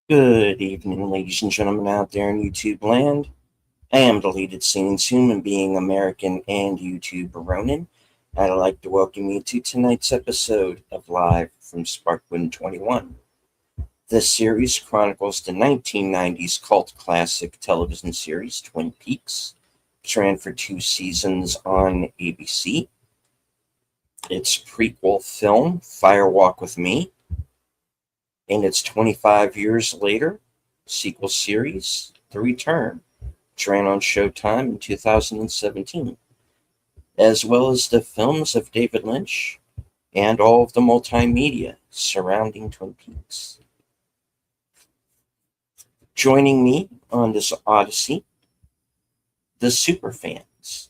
Good evening, ladies and gentlemen out there in YouTube land. I am Deleted Scenes, human being American and YouTuber Ronin. I'd like to welcome you to tonight's episode of Live from Sparkwood 21. This series chronicles the 1990s cult classic television series Twin Peaks, which ran for 2 seasons on ABC. Its prequel film, Fire Walk with Me, and its 25 years later sequel series, The Return, which ran on Showtime in 2017, as well as the films of David Lynch and all of the multimedia surrounding Twin Peaks. Joining me on this odyssey, the superfans.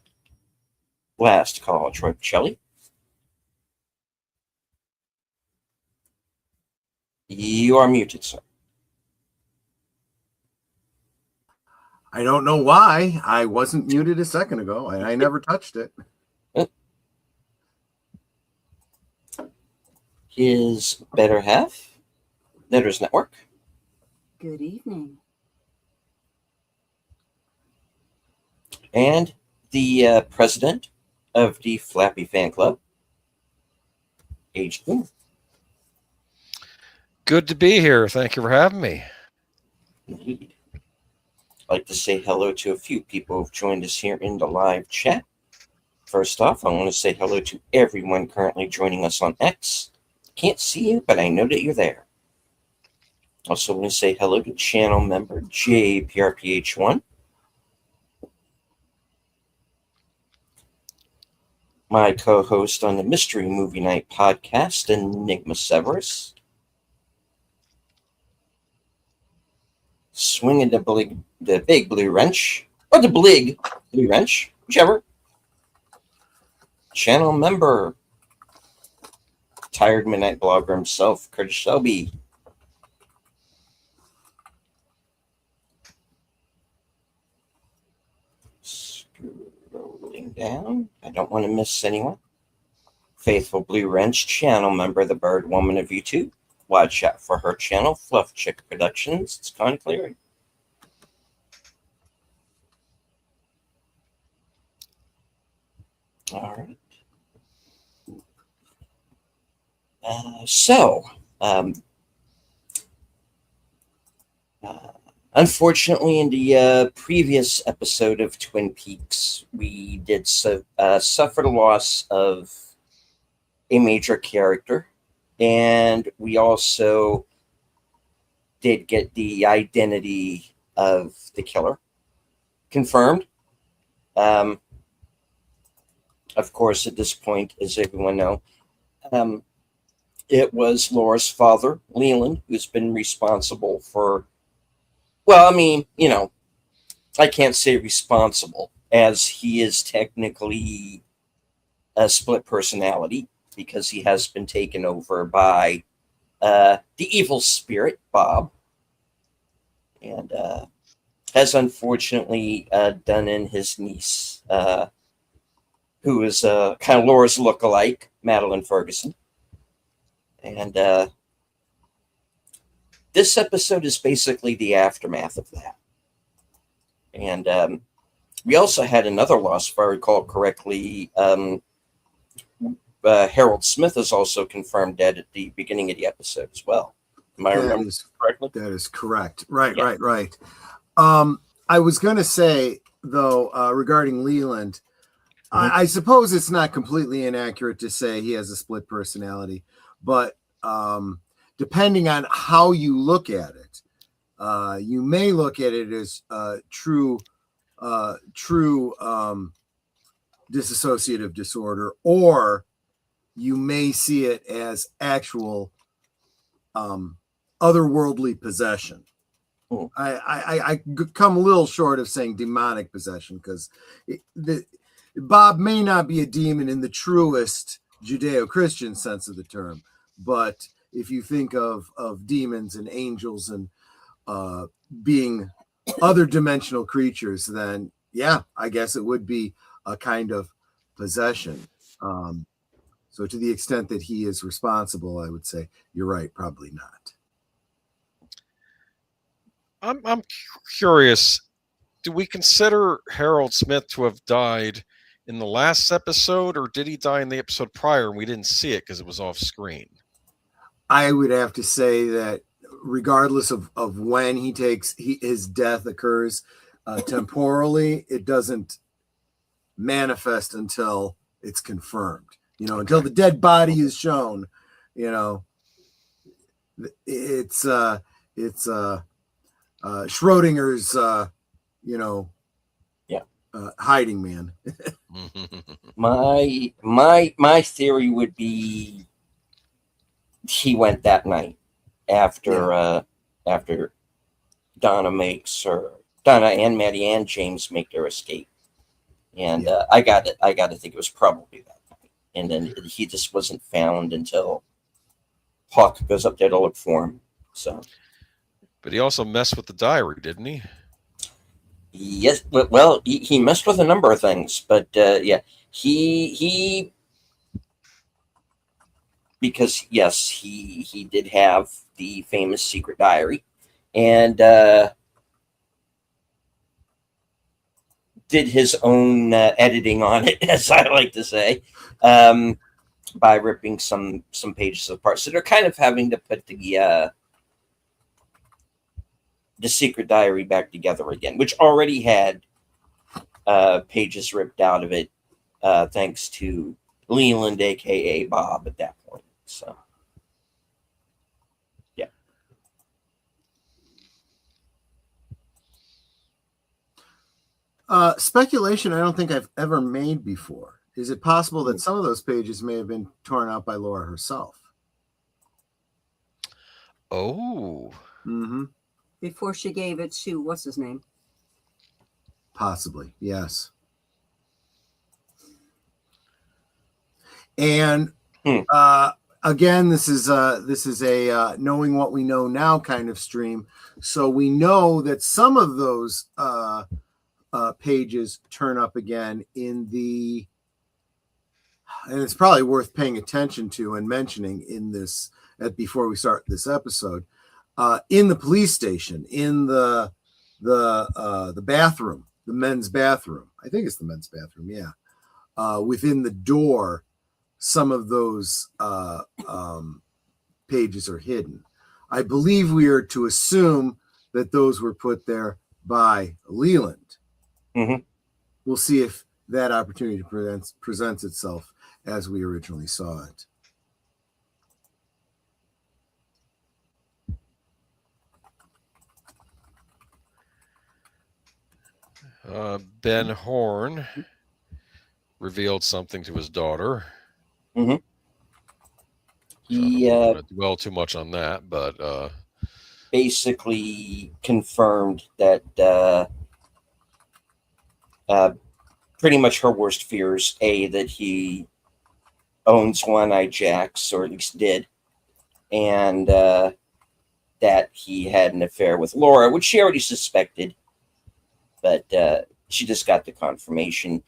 Last call, Troy Pacelli. You are muted, sir. I don't know why. I wasn't muted a second ago, and I never touched it. His better half, Letters Network. Good evening. And the president of the Flappy Fan Club, Aged Boomer. Good to be here. Thank you for having me. Indeed. I'd like to say hello to a few people who've joined us here in the live chat. First off, I want to say hello to everyone currently joining us on X. Can't see you, but I know that you're there. Also want to say hello to channel member JPRPH1. My co-host on the Mystery Movie Night podcast, Enigma Severus. Swinging the big blue wrench, or the blig blue wrench, whichever. Channel member, tired midnight blogger himself, Curtis Shelby. Scrolling down, I don't want to miss anyone. Faithful blue wrench channel member, the Bird Woman of YouTube. Watch out for her channel, Fluff Chick Productions. It's Con Cleary. All right. Unfortunately, in the previous episode of Twin Peaks, we did suffer the loss of a major character. And we also did get the identity of the killer confirmed. Of course, at this point, as everyone knows, it was Laura's father, Leland, who's been responsible for, I can't say responsible, as he is technically a split personality, because he has been taken over by the evil spirit, Bob, and has unfortunately done in his niece, who is kind of Laura's look-alike, Madeline Ferguson. And this episode is basically the aftermath of that. And we also had another loss, if I recall correctly. Harold Smith is also confirmed dead at the beginning of the episode as well. Am I remembering correctly? That is correct. Right. I was going to say, though, regarding Leland, I suppose it's not completely inaccurate to say he has a split personality, but depending on how you look at it, you may look at it as true dissociative disorder, or you may see it as actual otherworldly possession. I come a little short of saying demonic possession, because Bob may not be a demon in the truest Judeo-Christian sense of the term, but if you think of demons and angels and being other dimensional creatures, then yeah, I guess it would be a kind of possession. So to the extent that he is responsible, I would say you're right, probably not. I'm curious. Do we consider Harold Smith to have died in the last episode, or did he die in the episode prior and we didn't see it because it was off screen? I would have to say that regardless of when his death occurs temporally, it doesn't manifest until it's confirmed. Until the dead body is shown. It's Schrodinger's hiding man. My theory would be he went that night after Donna and Maddie and James make their escape, and I got to think it was probably that night, and then he just wasn't found until Hawk goes up there to look for him. So, but he also messed with the diary, didn't he? Yes, well, he messed with a number of things, but he because yes, he did have the famous secret diary, and did his own editing on it, as I like to say, by ripping some pages apart. So they're kind of having to put the secret diary back together again, which already had pages ripped out of it, thanks to Leland, aka Bob, at that point. So, yeah. Speculation I don't think I've ever made before. Is it possible that some of those pages may have been torn out by Laura herself? Oh. Mm-hmm. Before she gave it to, what's his name? Possibly, yes. And again, this is a knowing what we know now kind of stream. So we know that some of those pages turn up again in the, and it's probably worth paying attention to and mentioning in this before we start this episode, in the police station, in the bathroom, the men's bathroom. I think it's the men's bathroom. Yeah. Within the door, some of those pages are hidden. I believe we are to assume that those were put there by Leland. Mm-hmm. We'll see if that opportunity presents itself as we originally saw it. Ben Horn revealed something to his daughter. Mm-hmm. He I don't want to dwell too much on that, but basically confirmed that pretty much her worst fears: A, that he owns One-Eye Jacks, or at least did, and that he had an affair with Laura, which she already suspected, but she just got the confirmation.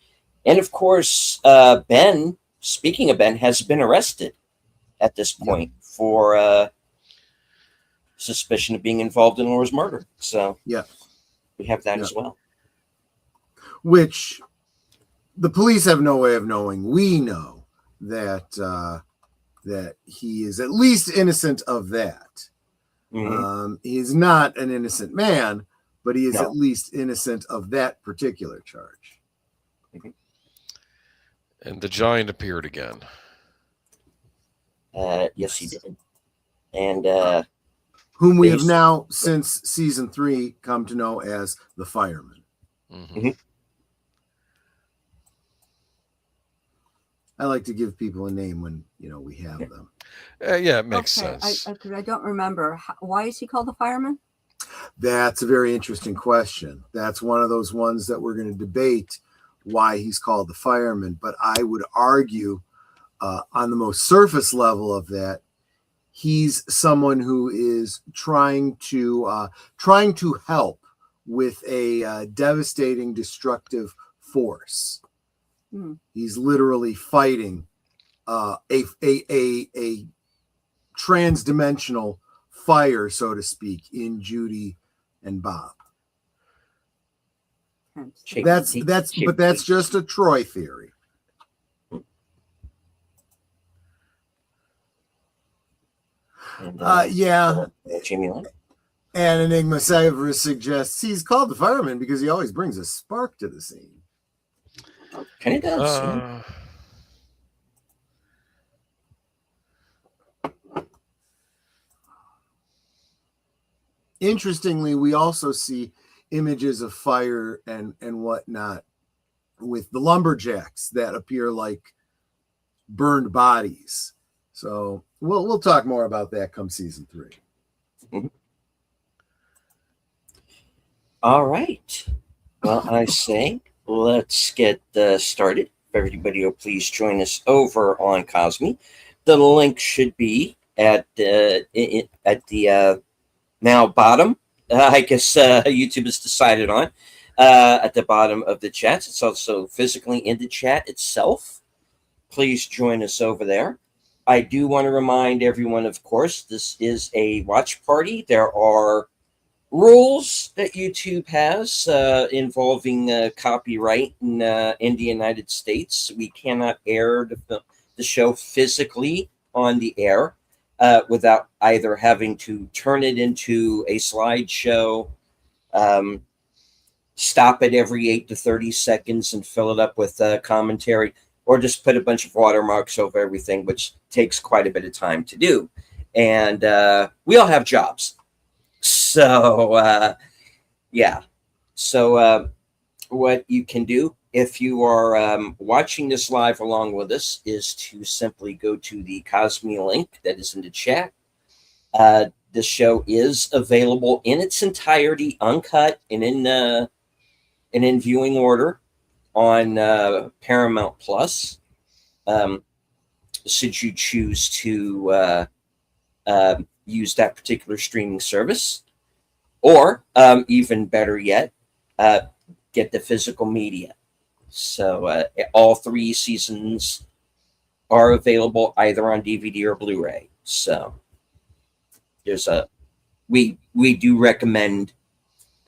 And of course, Ben, speaking of Ben, has been arrested at this point for suspicion of being involved in Laura's murder. So we have that as well. Which the police have no way of knowing. We know that that he is at least innocent of that. Mm-hmm. He is not an innocent man, but he is at least innocent of that particular charge. Mm-hmm. And the giant appeared again. Yes, he did. And whom we have now, since season 3, come to know as the Fireman. Mm-hmm. I like to give people a name when we have them. Yeah, it makes sense. I don't remember. Why is he called the Fireman? That's a very interesting question. That's one of those ones that we're going to debate why he's called the Fireman. But I would argue on the most surface level of that, he's someone who is trying to help with a devastating, destructive force. He's literally fighting a transdimensional fire, so to speak, in Judy and Bob. Chip- That's just a Troy theory. And, Yeah. Jamie Lynn. And Enigma Severus suggests he's called the fireman because he always brings a spark to the scene. Kind of does. Yeah. Interestingly, we also see images of fire and whatnot with the lumberjacks that appear like burned bodies. So we'll talk more about that come season 3. Mm-hmm. All right. Well, I say let's get started. If everybody will please join us over on Cosme. The link should be at the now bottom. I guess YouTube has decided on at the bottom of the chat. It's also physically in the chat itself. Please join us over there. I do want to remind everyone, of course, this is a watch party. There are rules that YouTube has involving copyright in the United States. We cannot air the show physically on the air without either having to turn it into a slideshow, stop it every 8 to 30 seconds and fill it up with commentary, or just put a bunch of watermarks over everything, which takes quite a bit of time to do. And we all have jobs. So, yeah. So what you can do if you are watching this live along with us is to simply go to the Cosme link that is in the chat. The show is available in its entirety, uncut and in viewing order on Paramount Plus. Should you choose to use that particular streaming service, or even better yet, get the physical media. So all 3 seasons are available either on DVD or Blu-ray. So there's we do recommend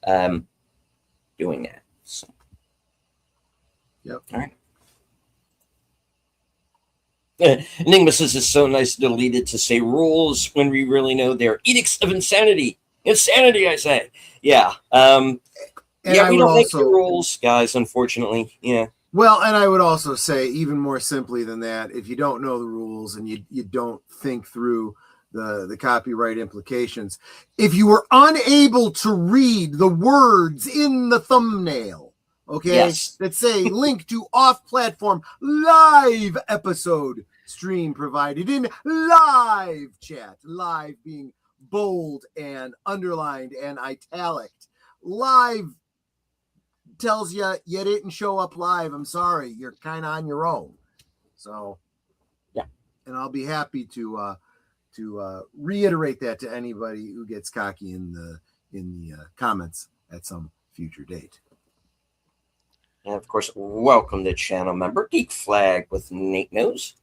doing that. So. Yep. All right. Enigma says it's so nice to delete it to say rules when we really know they're edicts of insanity. Insanity, I say. Yeah. We don't make the rules, guys, unfortunately. Yeah. Well, and I would also say, even more simply than that, if you don't know the rules and you don't think through the copyright implications, if you were unable to read the words in the thumbnail, okay, yes, that say link to off-platform live episode stream provided in live chat, live being bold and underlined and italic, live tells you didn't show up live. I'm sorry, you're kind of on your own. So, yeah, and I'll be happy to reiterate that to anybody who gets cocky in the comments at some future date. And of course, welcome the channel member Geek Flag with Nate Knows,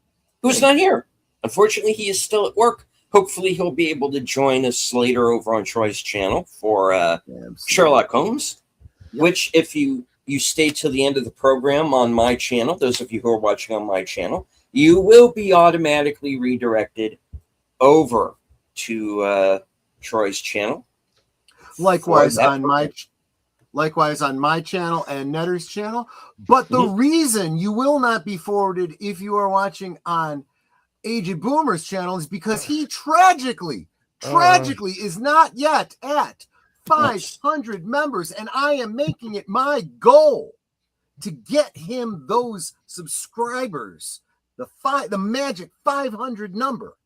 who's not here. Unfortunately, he is still at work. Hopefully, he'll be able to join us later over on Troy's channel for Sherlock Holmes. Yep. Which, if you stay till the end of the program on my channel, those of you who are watching on my channel, you will be automatically redirected over to Troy's channel. Likewise on my channel and Netter's channel. But the reason you will not be forwarded if you are watching on Aged Boomer's channel is because he tragically is not yet at 500 members, and I am making it my goal to get him those subscribers, the magic 500 number,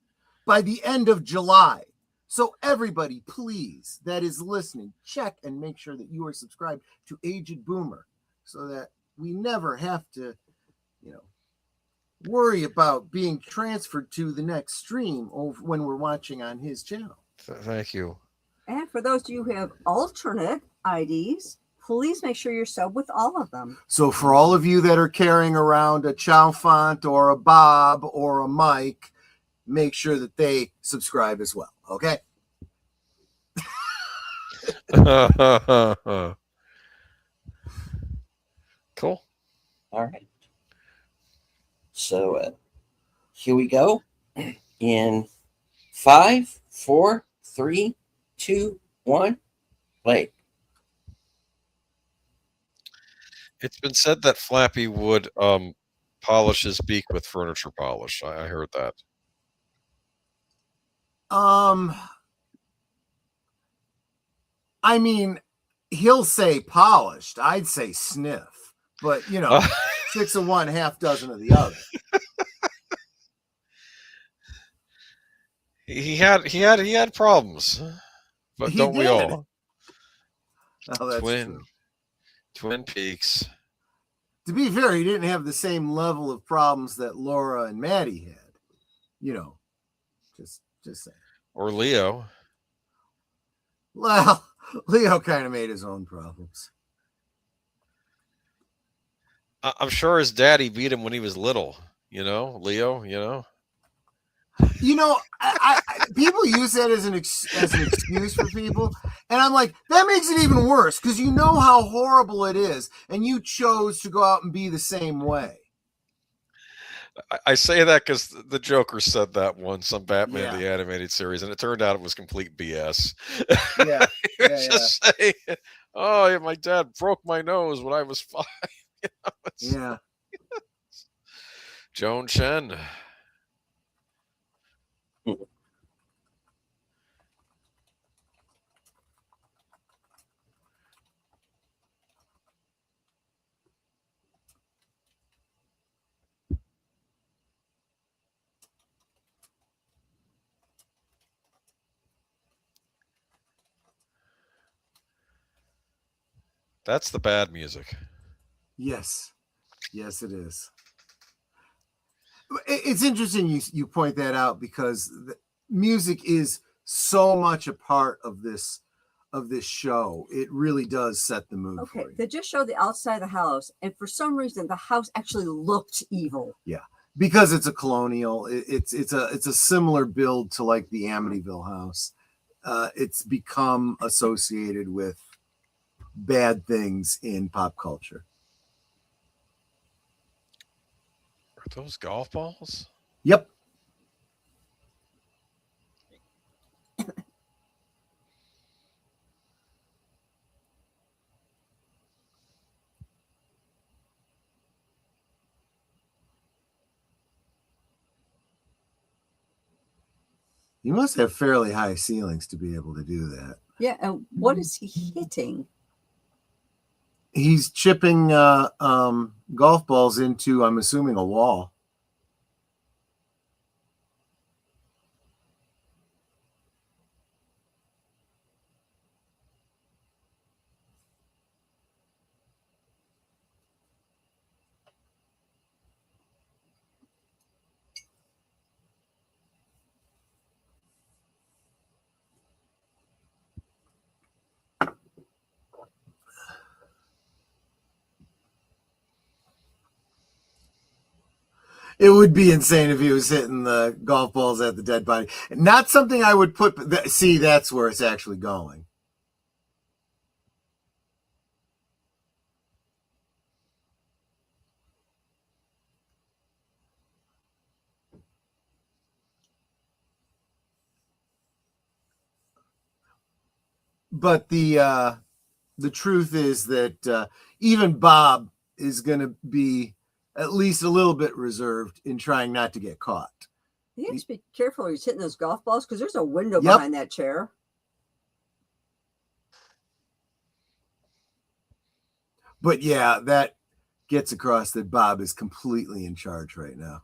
by the end of July. So everybody, please, that is listening, check and make sure that you are subscribed to Aged Boomer so that we never have to, worry about being transferred to the next stream when we're watching on his channel. Thank you. And for those of you who have alternate IDs, please make sure you're subbed with all of them. So for all of you that are carrying around a Chalfont or a Bob or a Mike, make sure that they subscribe as well. Okay. Cool. All right. So here we go. In 5, 4, 3, 2, 1, play. It's been said that Flappy would polish his beak with furniture polish. I heard that. I mean, he'll say polished. I'd say sniff, but 6 of one, half dozen of the other. He had problems, but He don't we did. all? Oh, that's true. Twin Peaks. To be fair, he didn't have the same level of problems that Laura and Maddie had. Just saying. Or Leo. Well, Leo kind of made his own problems. I'm sure his daddy beat him when he was little. Leo. People use that as an excuse for people, and I'm like, that makes it even worse because you know how horrible it is, and you chose to go out and be the same way. I say that because the Joker said that once on Batman the Animated Series, and it turned out it was complete BS. Yeah, just saying, oh, yeah, my dad broke my nose when I was 5. Yeah. Joan Chen. That's the bad music. Yes, it is. It's interesting you point that out because the music is so much a part of this show. It really does set the mood. Okay, for you. they just showed the outside of the house, and for some reason, the house actually looked evil. Yeah, because it's a colonial. It's a similar build to like the Amityville house. It's become associated with bad things in pop culture. Are those golf balls? Yep. You must have fairly high ceilings to be able to do that. Yeah, and what is he hitting? He's chipping golf balls into, I'm assuming, a wall. It would be insane if he was hitting the golf balls at the dead body. Not something I would put. See, that's where it's actually going. But the truth is that even Bob is going to be at least a little bit reserved in trying not to get caught. You have to be careful when he's hitting those golf balls because there's a window behind that chair. But yeah, that gets across that Bob is completely in charge right now.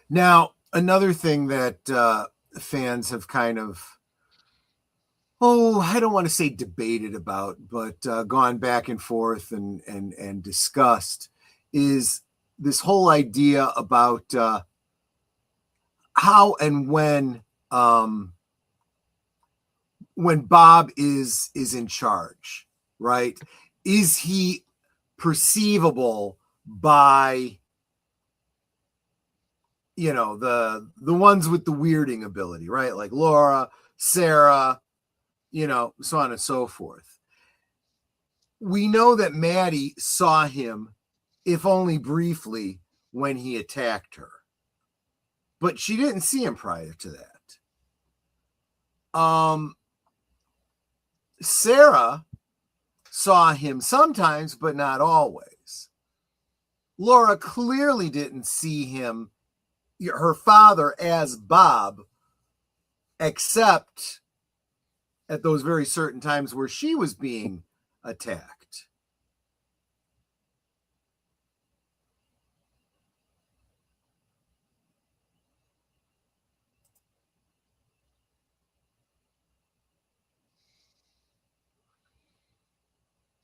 Now, another thing that fans have kind of, I don't want to say debated about, but gone back and forth and discussed is this whole idea about how and when when Bob is in charge, right? Is he perceivable by, you know, the ones with the weirding ability, right? Like Laura, Sarah, you know, so on and so forth. We know that Maddie saw him, if only briefly, when he attacked her, but she didn't see him prior to that. Sarah saw him sometimes, but not always. Laura clearly didn't see him, her father, as Bob, except at those very certain times where she was being attacked.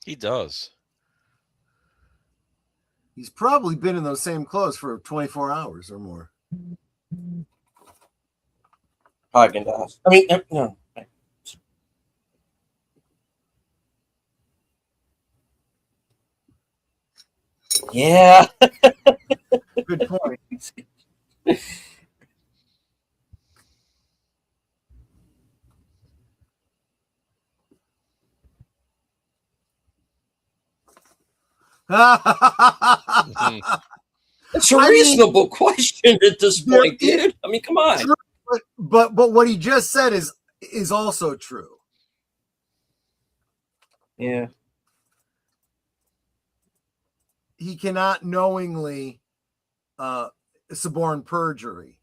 He does. He's probably been in those same clothes for 24 hours or more. Hagen does. I mean, no. Yeah. Good point. It's a reasonable question at this point, dude. I mean, come on. True, but what he just said is also true. Yeah. He cannot knowingly suborn perjury.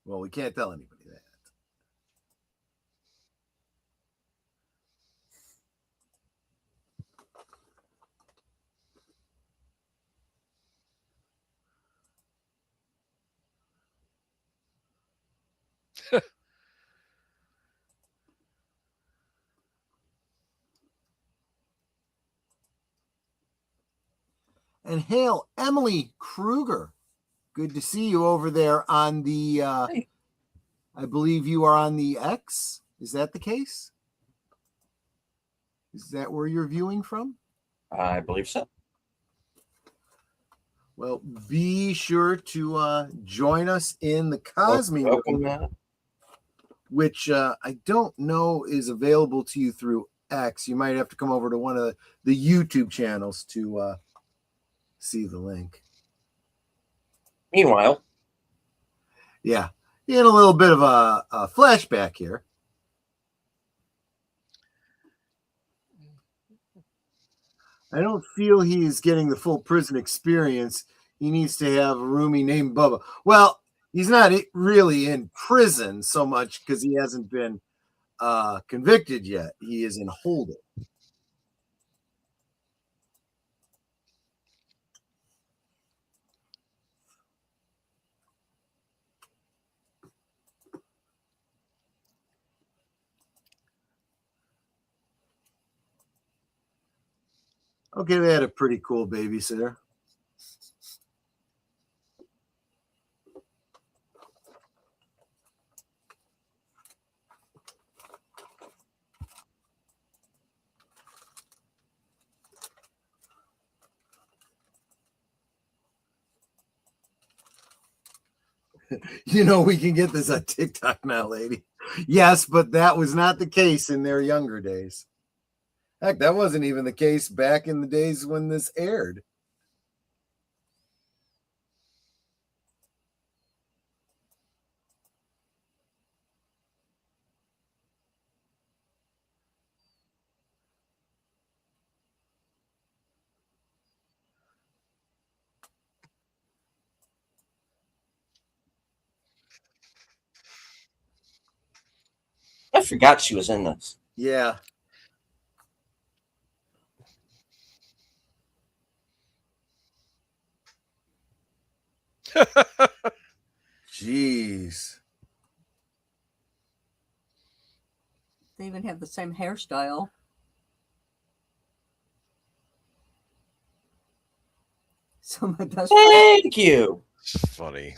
Well, we can't tell anybody that. And hail, Emily Kruger. Good to see you over there on the, Hey. I believe you are on the X. Is that the case? Is that where you're viewing from? I believe so. Well, be sure to join us in the Cosme Welcome, Room, which I don't know is available to you through X. You might have to come over to one of the YouTube channels to see the link. Meanwhile, Yeah, in a little bit of a flashback here. I don't feel he's getting the full prison experience. He needs to have a roomie named Bubba. Well, he's not really in prison so much because he hasn't been convicted yet. He is in holding. Okay, they had a pretty cool babysitter. You know, we can get this on TikTok now, lady. Yes, but that was not the case in their younger days. Heck, that wasn't even the case back in the days when this aired. I forgot she was in this. Yeah. Jeez. They even have the same hairstyle. So my best friend. Thank you. It's funny.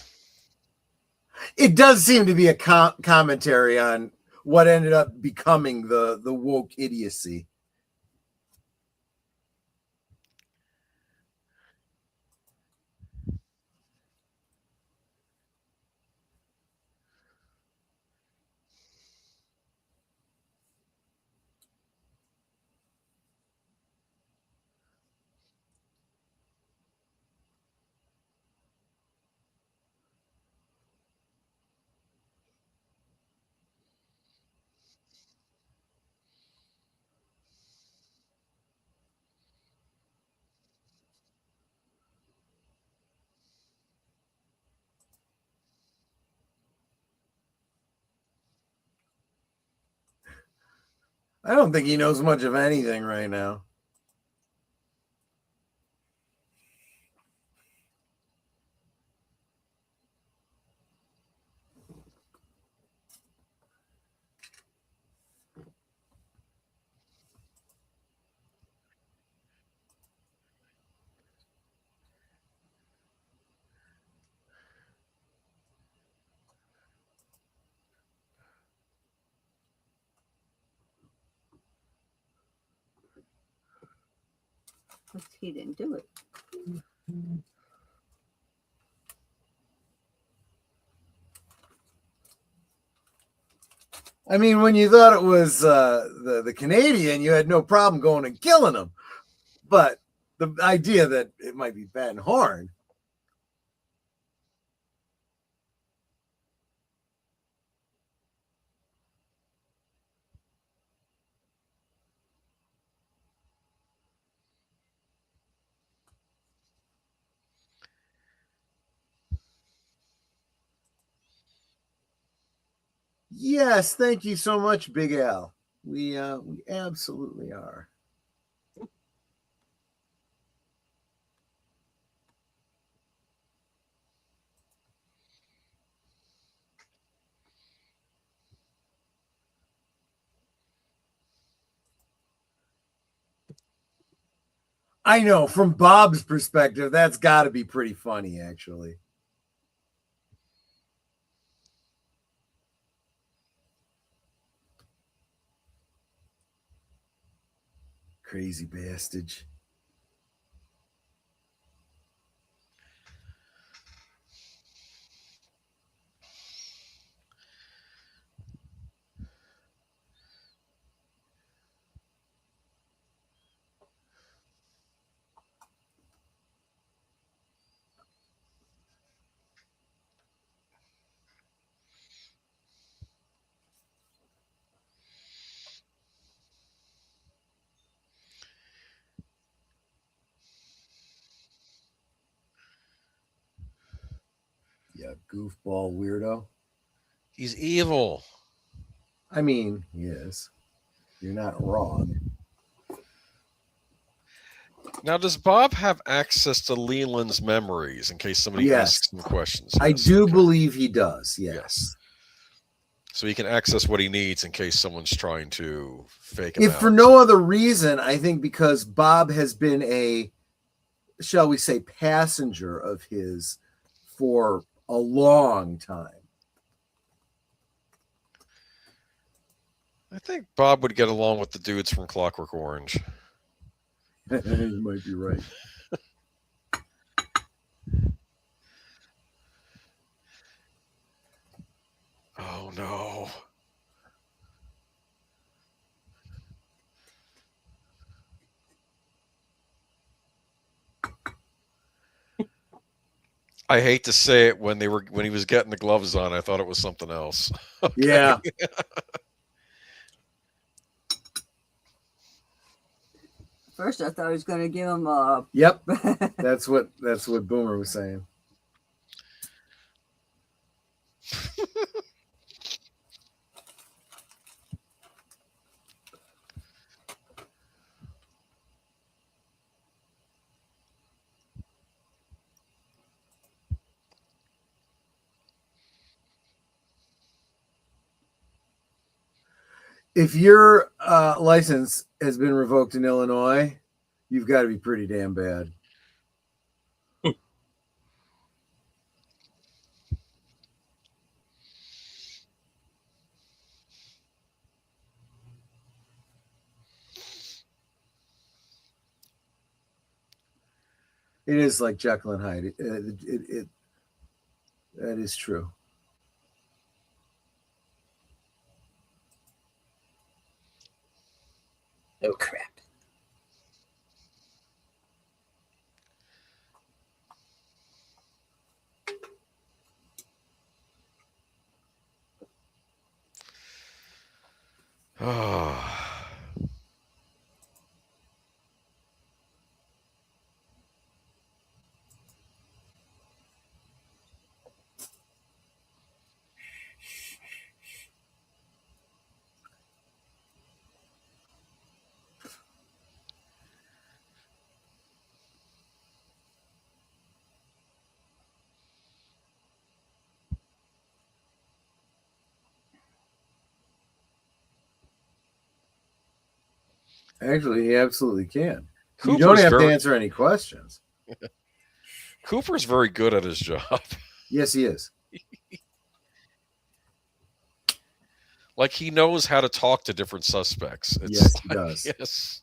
It does seem to be a commentary on what ended up becoming the woke idiocy. I don't think he knows much of anything right now. He didn't do it. I mean, when you thought it was the Canadian, you had no problem going and killing him. But the idea that it might be Van Horn. Yes, thank you so much, Big Al. We absolutely are. I know, from Bob's perspective, that's got to be pretty funny, actually. Crazy bastard. Yeah, goofball weirdo. He's evil. I mean, yes, you're not wrong. Now, does Bob have access to Leland's memories in case somebody Yes. asks him questions? I Yes, do okay. believe he does. Yes. Yes. So he can access what he needs in case someone's trying to fake him If out. for no other reason, I think because Bob has been a, shall we say, passenger of his for a long time. I think Bob would get along with the dudes from Clockwork Orange. You might be right. Oh no. I hate to say it, when he was getting the gloves on, I thought it was something else. Okay. Yeah. First, I thought he was going to give him a. Yep. That's what Boomer was saying. If your license has been revoked in Illinois, you've got to be pretty damn bad. It is like Jekyll and Hyde. That is true. Oh crap. Ah. Actually, he absolutely can. You don't Cooper's have to very answer any questions. Cooper's very good at his job. Yes, he is. Like he knows how to talk to different suspects. It's Yes, he like, does. yes.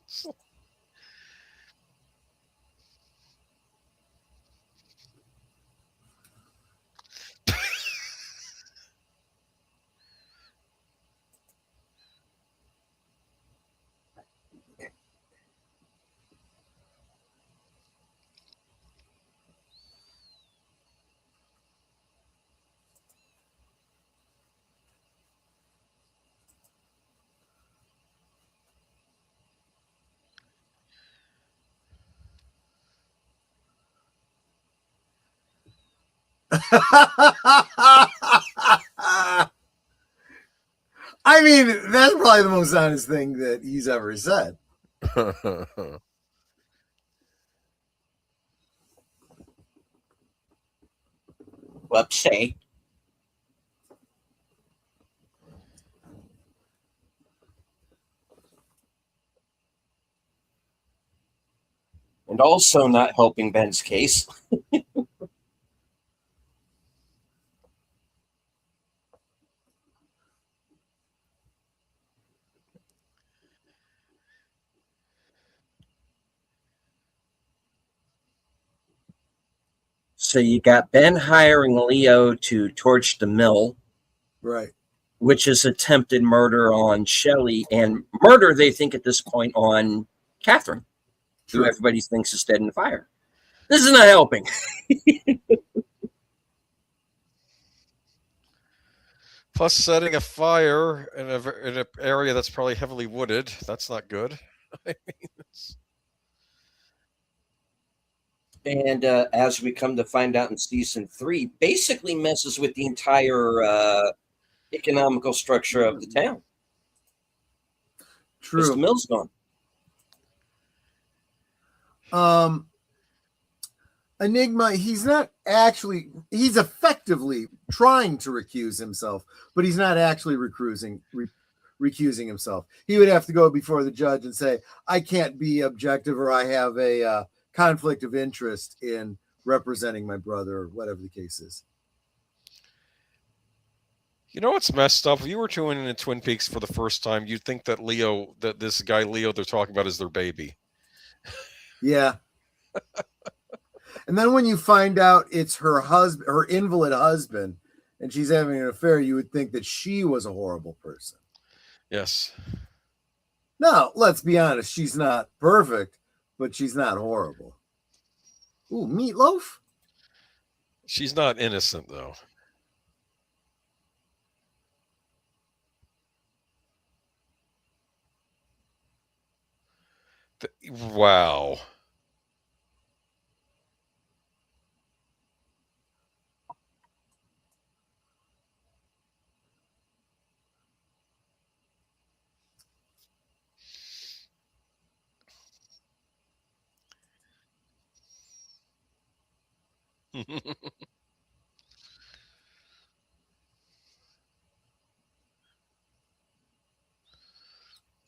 I mean, that's probably the most honest thing that he's ever said. Whoopsie. And also not helping Ben's case. So you got Ben hiring Leo to torch the mill, Right. which is attempted murder on Shelley, and murder, they think at this point, on Catherine, who True. everybody thinks is dead in the fire. This is not helping. Plus, setting a fire in an area that's probably heavily wooded. That's not good. I mean, And as we come to find out in season 3, basically messes with the entire economical structure of the town. Because the True. mill's gone. Enigma, he's effectively trying to recuse himself, but he's not actually recusing himself. He would have to go before the judge and say, I can't be objective, or I have a conflict of interest in representing my brother, or whatever the case is. you know what's messed up? If you were tuning in Twin Peaks for the first time, you'd think that this guy Leo they're talking about is their baby. Yeah. And then when you find out it's her husband, her invalid husband, and she's having an affair, you would think that she was a horrible person. Yes. Now, let's be honest, she's not perfect, but she's not horrible. Ooh, meatloaf? She's not innocent, though. Wow.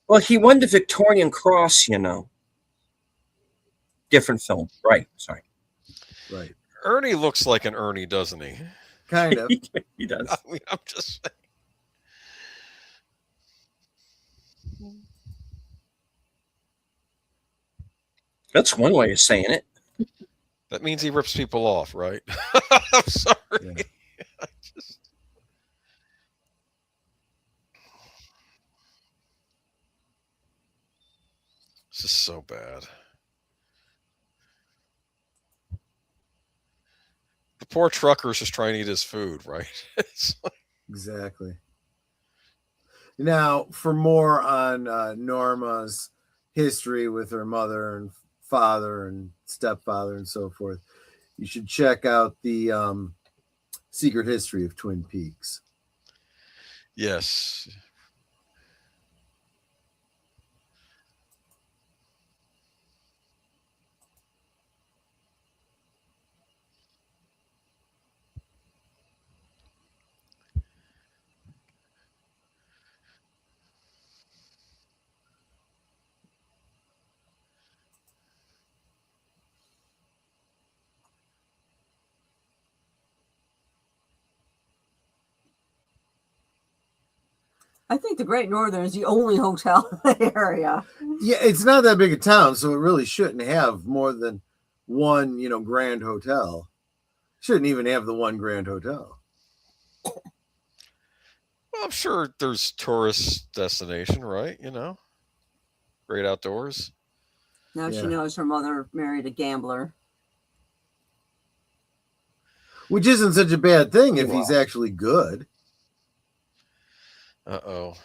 Well, he won the Victorian Cross, Different film. Right. Sorry. Right. Ernie looks like an Ernie, doesn't he? Kind of. He does. I mean, I'm just saying. That's one way of saying it. That means he rips people off, right? I'm sorry. Yeah. This is so bad. The poor trucker's just trying to eat his food, right? It's like, Exactly. Now, for more on Norma's history with her mother and father and stepfather and so forth, you should check out the Secret History of Twin Peaks. yes. I think the Great Northern is the only hotel in the area. Yeah, it's not that big a town, so it really shouldn't have more than one, grand hotel. Shouldn't even have the one grand hotel. Well, I'm sure there's tourist destination, right? Great outdoors. Now Yeah. she knows her mother married a gambler. Which isn't such a bad thing if Wow. he's actually good. Uh-oh.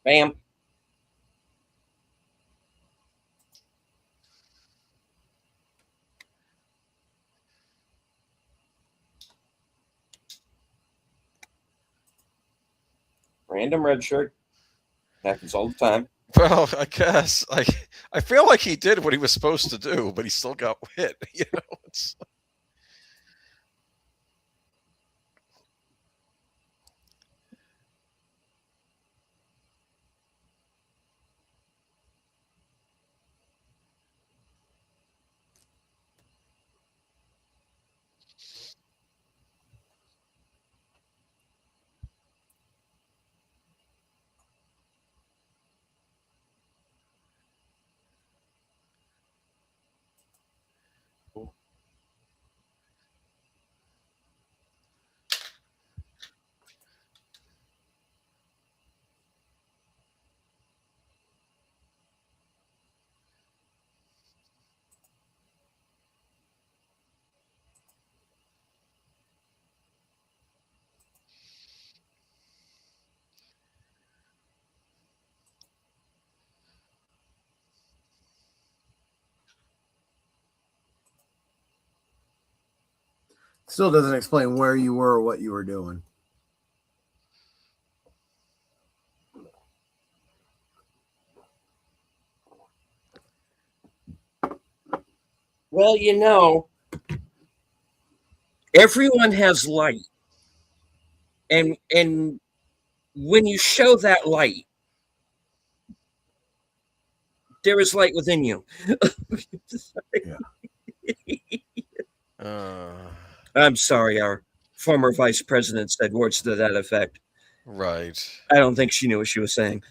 Bam. Random red shirt. Happens all the time. Well, I guess I feel like he did what he was supposed to do, but he still got hit. It's Still doesn't explain where you were or what you were doing. Well, everyone has light. And when you show that light, there is light within you. I'm sorry, our former vice president said words to that effect. right. I don't think she knew what she was saying.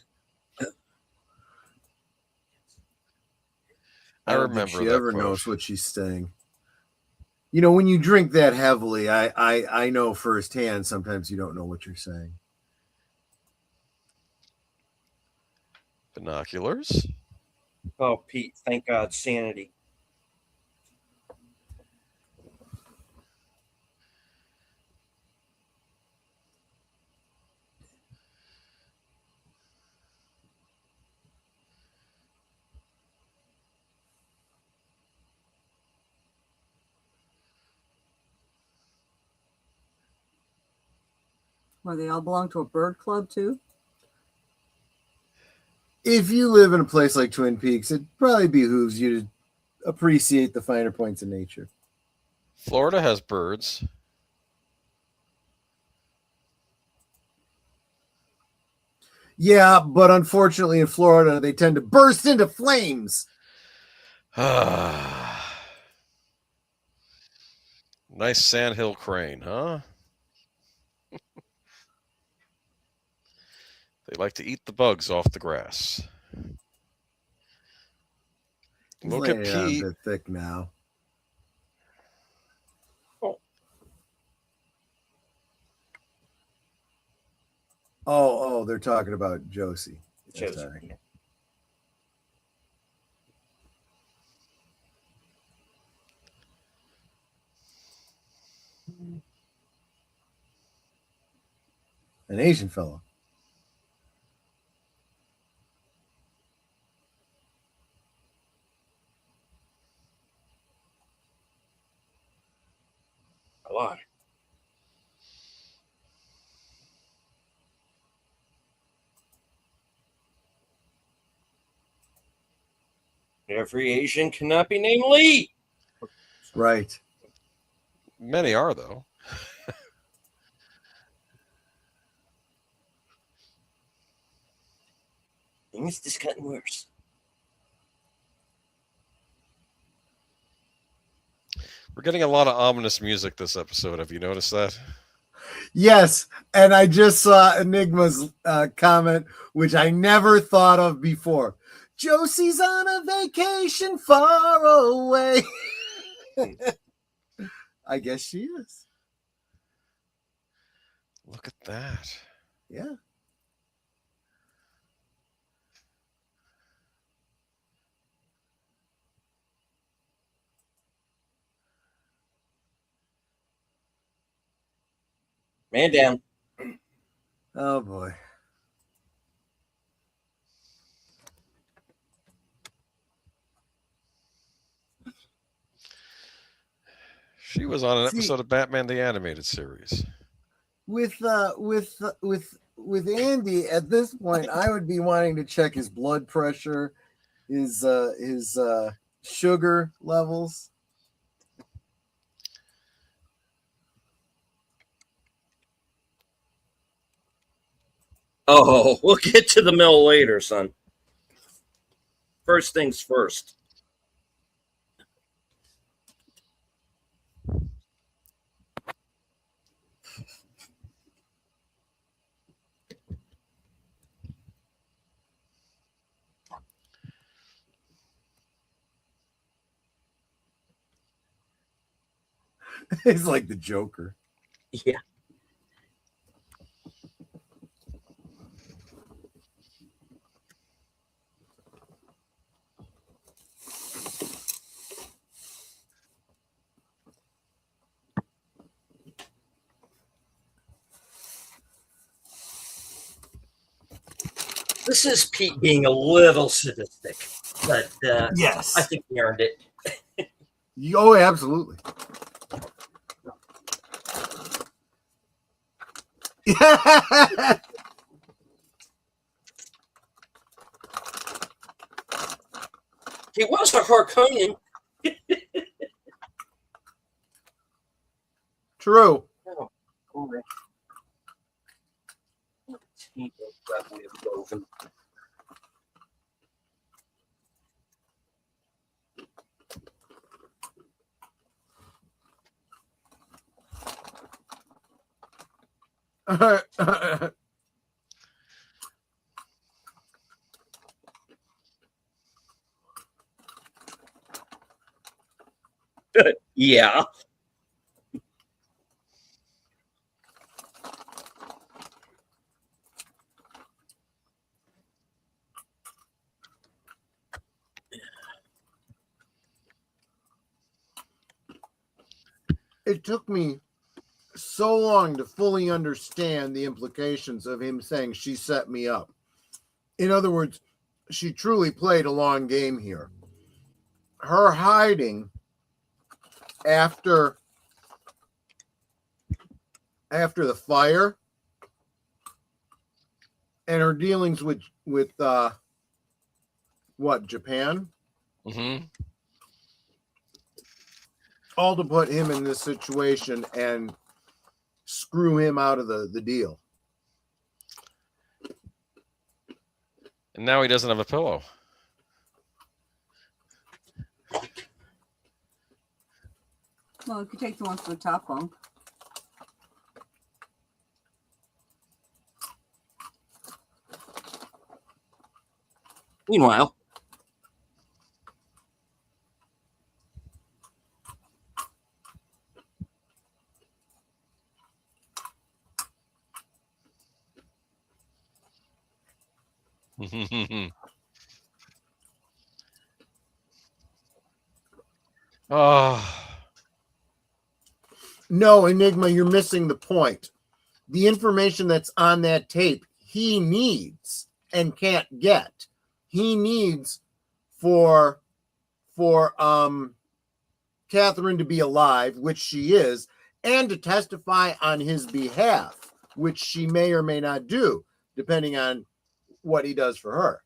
I don't think remember she that ever quote. knows what she's saying. When you drink that heavily, I know firsthand sometimes you don't know what you're saying. Binoculars. Oh, Pete, thank God, sanity. Where they all belong to a bird club too. If you live in a place like Twin Peaks, it probably behooves you to appreciate the finer points of nature. Florida has birds. Yeah, but unfortunately in Florida, they tend to burst into flames. Nice sandhill crane, huh? They like to eat the bugs off the grass. He's Look laying at it on a Pete. bit thick now. Oh, they're talking about Josie. Josie, Sorry. yeah. An Asian fellow. A lot. Every Asian cannot be named Lee. Right. Many are, though. Things just gotten worse. We're getting a lot of ominous music this episode. Have you noticed that? Yes, and I just saw Enigma's comment, which I never thought of before. Josie's on a vacation far away. I guess she is. Look at that. Yeah. Man down. Oh boy. She was on an See- episode of Batman the Animated Series. With Andy at this point, I would be wanting to check his blood pressure, his sugar levels. Oh, we'll get to the mill later, son. First things first. He's like the Joker. Yeah. This is Pete being a little sadistic, but Yes. I think he earned it. Oh, absolutely. He was a Harkonian. True. Oh, boy. He will probably have woven. Yeah. It took me so long to fully understand the implications of him saying she set me up. In other words, she truly played a long game here. Her hiding after the fire and her dealings with Japan, Mm-hmm. all to put him in this situation and screw him out of the deal. And now he doesn't have a pillow. Well, you could take the one from the top bunk. Meanwhile, Oh, No, Enigma, you're missing the point. The information that's on that tape, he needs and can't get. He needs for Catherine to be alive, which she is, and to testify on his behalf, which she may or may not do, depending on what he does for her.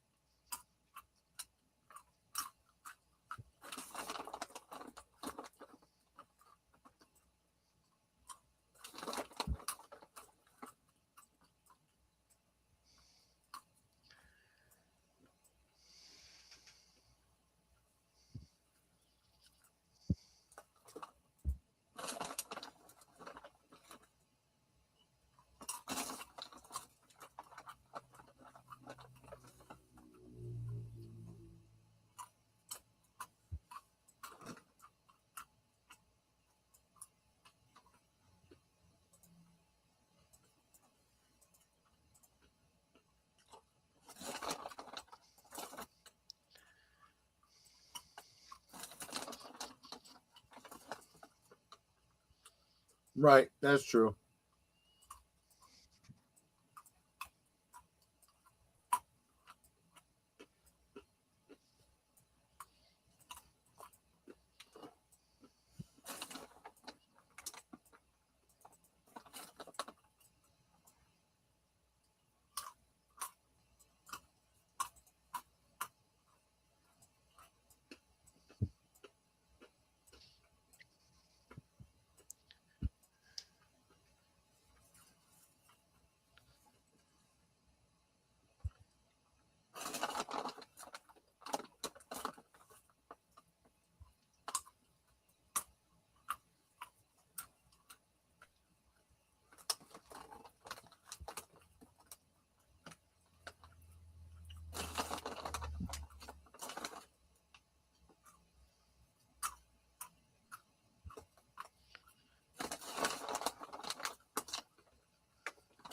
Right, that's true.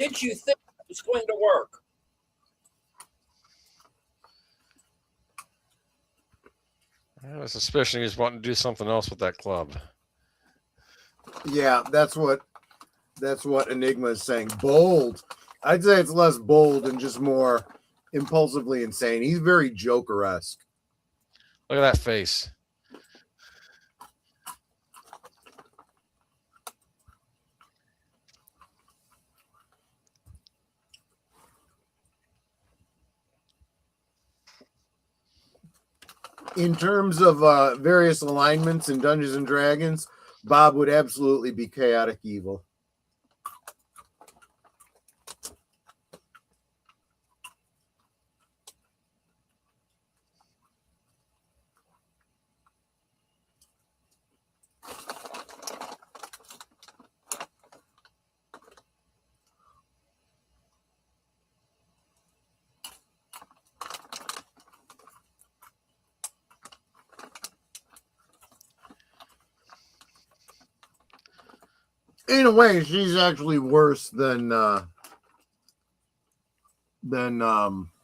did you think it was going to work? I have a suspicion he was wanting to do something else with that club. Yeah, that's what Enigma is saying. Bold. I'd say it's less bold and just more impulsively insane. He's very Joker-esque. Look at that face. In terms of various alignments in Dungeons and Dragons, Bob would absolutely be chaotic evil. In a way, she's actually worse than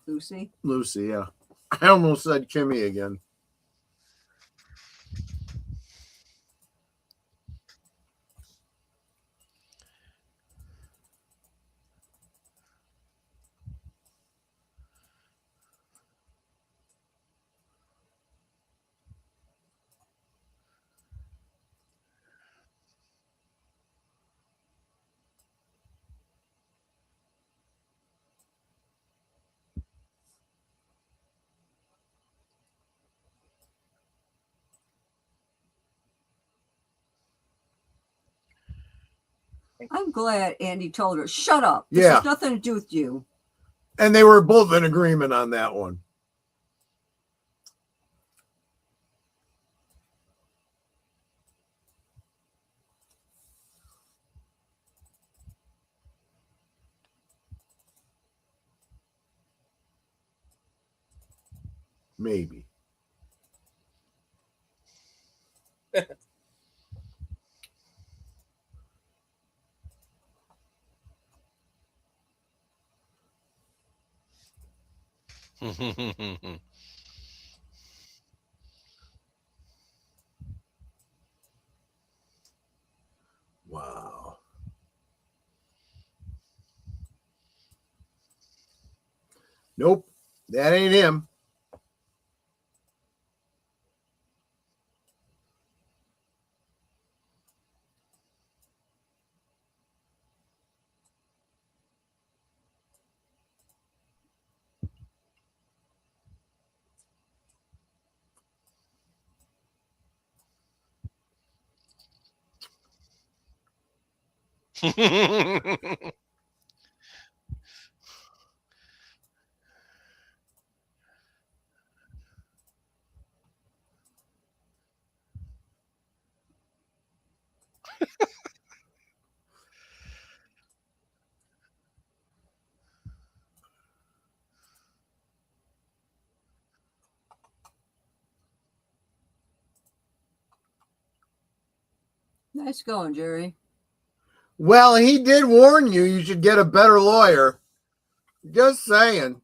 Lucy. Lucy. Yeah, I almost said Kimmy again. I'm glad Andy told her, shut up. This Yeah. has nothing to do with you. And they were both in agreement on that one. Maybe. Wow. Nope. That ain't him. Nice going, Jerry. Well, he did warn you you should get a better lawyer. Just saying.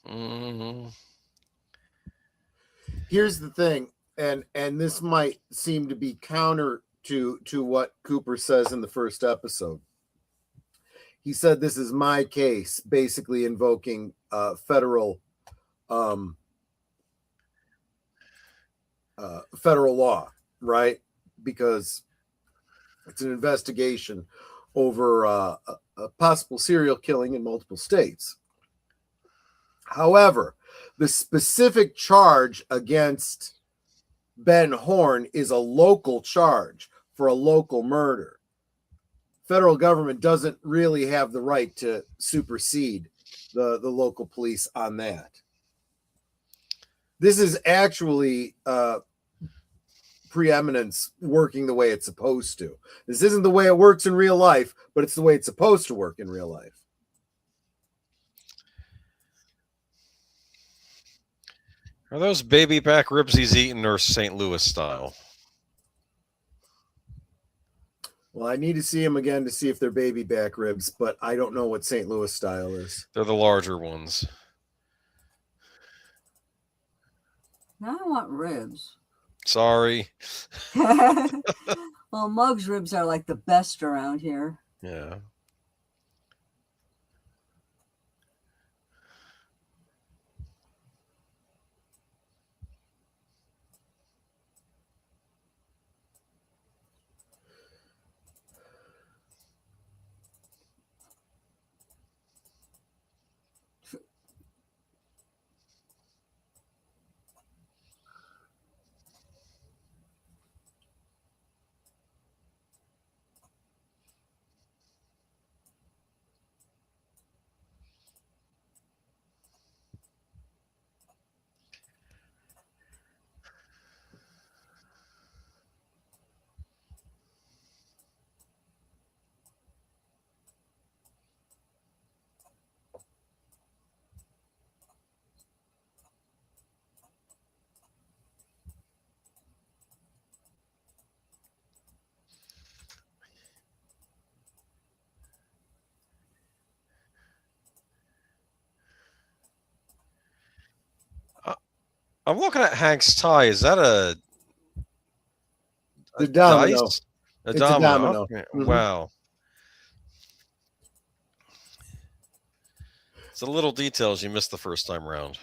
Mhm. Here's the thing, and this might seem to be counter to what Cooper says in the first episode. He said this is my case, basically invoking federal federal law, right? Because it's an investigation over a possible serial killing in multiple states. However, the specific charge against Ben Horn is a local charge for a local murder. Federal government doesn't really have the right to supersede the local police on that. This is actually preeminence working the way it's supposed to. This isn't the way it works in real life, but it's the way it's supposed to work in real life. Are those baby back ribs he's eating or St. Louis style? Well, I need to see them again to see if they're baby back ribs, but I don't know what St. Louis style is. They're the larger ones. Now I want ribs. Sorry. Well, Mug's ribs are like the best around here. Yeah. I'm looking at Hank's tie. Is that a The domino. dice? A It's a domino. domino. Okay. Mhm. Wow. It's the little details you missed the first time round.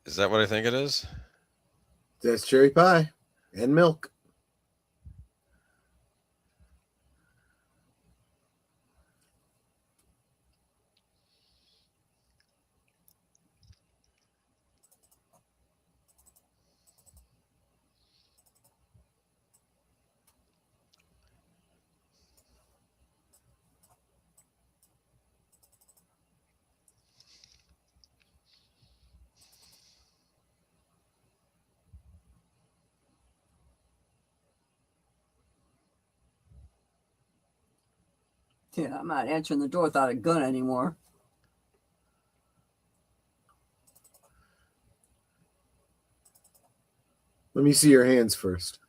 Is that what I think it is? That's cherry pie and milk. Yeah, I'm not answering the door without a gun anymore. Let me see your hands first.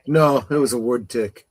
No, it was a wood tick.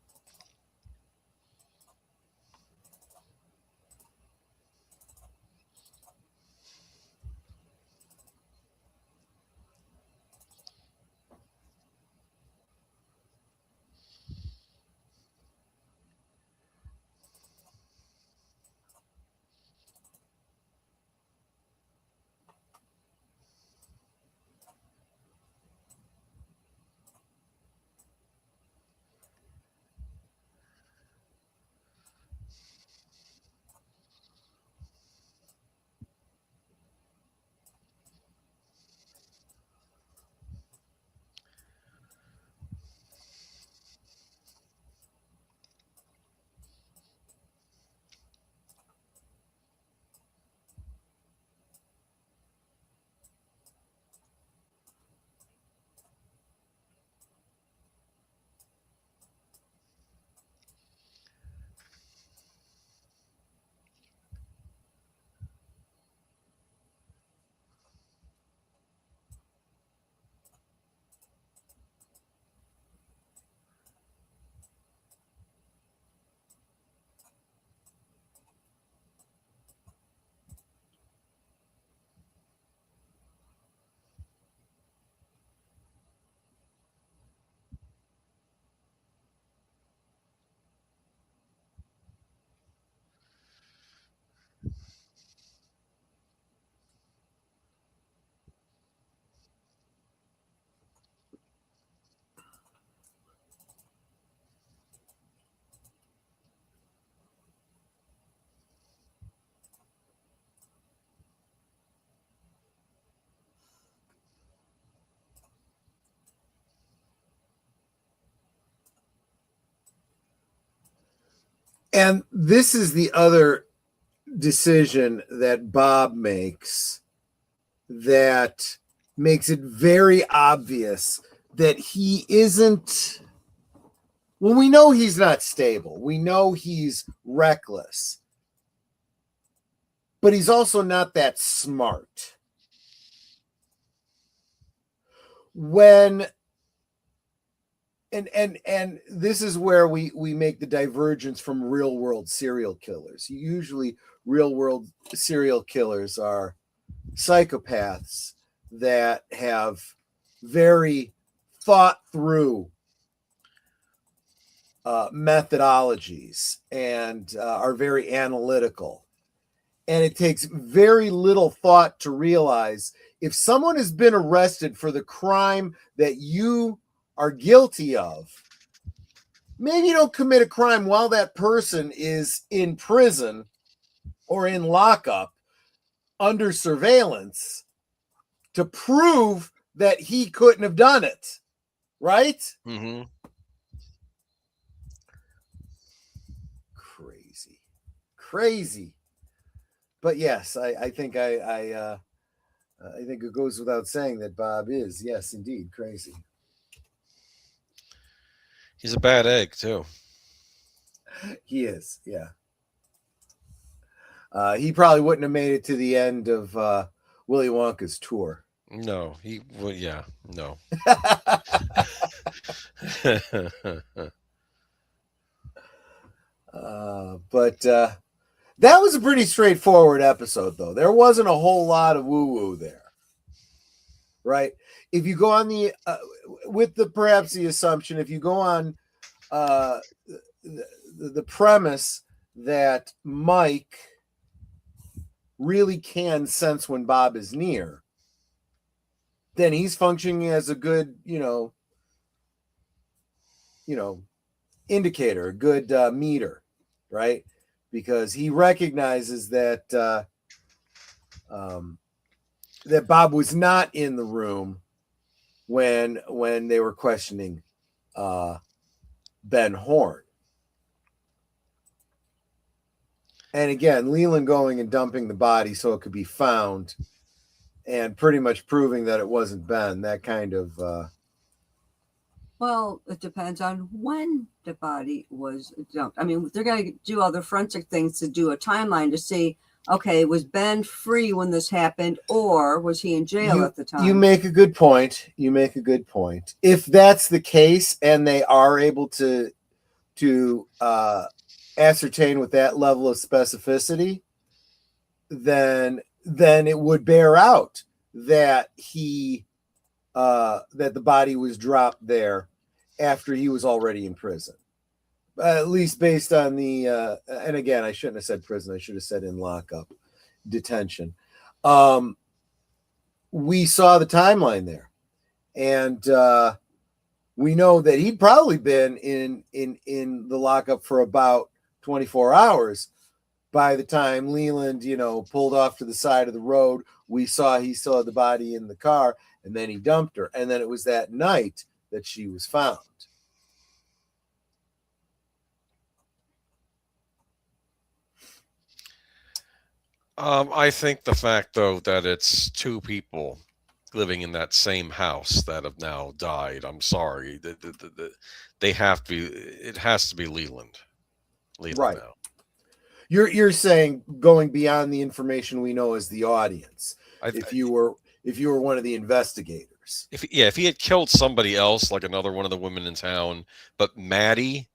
And this is the other decision that Bob makes that makes it very obvious that he isn't. Well, we know he's not stable. We know he's reckless. But he's also not that smart. When and this is where we make the divergence from real world serial killers. Usually real world serial killers are psychopaths that have very thought through methodologies and are very analytical. And it takes very little thought to realize if someone has been arrested for the crime that you are guilty of, maybe you don't commit a crime while that person is in prison or in lockup under surveillance. to prove that he couldn't have done it, right? Mm-hmm. Crazy. But yes, I think I think it goes without saying that Bob is, yes, indeed, crazy. He's a bad egg too. He is, yeah. He probably wouldn't have made it to the end of Willy Wonka's tour. No, he well, yeah, no. But that was a pretty straightforward episode, though. There wasn't a whole lot of woo-woo there, right? If you go on the with the perhaps the assumption, if you go on the premise that Mike really can sense when Bob is near, then he's functioning as a good, indicator, a good meter, right? Because he recognizes that that Bob was not in the room when they were questioning Ben Horn. And again, Leland going and dumping the body so it could be found and pretty much proving that it wasn't Ben, that kind of... Well, it depends on when the body was dumped. I mean, they're going to do other forensic things to do a timeline to see, okay, was Ben free when this happened, or was he in jail at the time? You make a good point. If that's the case and they are able to ascertain with that level of specificity, then it would bear out that that the body was dropped there after he was already in prison, at least based on the and again, I shouldn't have said prison, I should have said in lockup, detention. We saw the timeline there, and we know that he'd probably been in the lockup for about 24 hours by the time Leland pulled off to the side of the road. He still had the body in the car, and then he dumped her, and then it was that night that she was found. I think the fact, though, that it's two people living in that same house that have now died. I'm sorry, they have to be. It has to be Leland. Right. Now. You're saying going beyond the information we know as the audience. If you were one of the investigators, if he had killed somebody else, like another one of the women in town, but Maddie,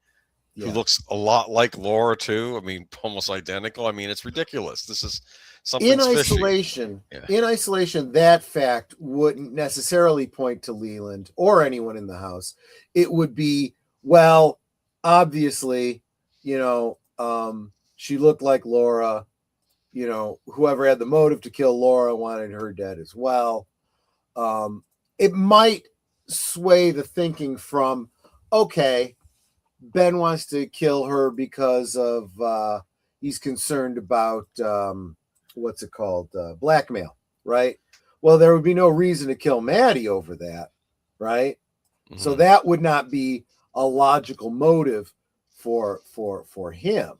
who looks a lot like Laura too. I mean, almost identical. I mean, it's ridiculous. This is something in isolation. In isolation, that fact wouldn't necessarily point to Leland or anyone in the house. It would be, well, obviously, she looked like Laura. Whoever had the motive to kill Laura wanted her dead as well. It might sway the thinking from, okay, Ben wants to kill her because of he's concerned about blackmail, right? Well, there would be no reason to kill Maddie over that, right? Mm-hmm. So that would not be a logical motive for him.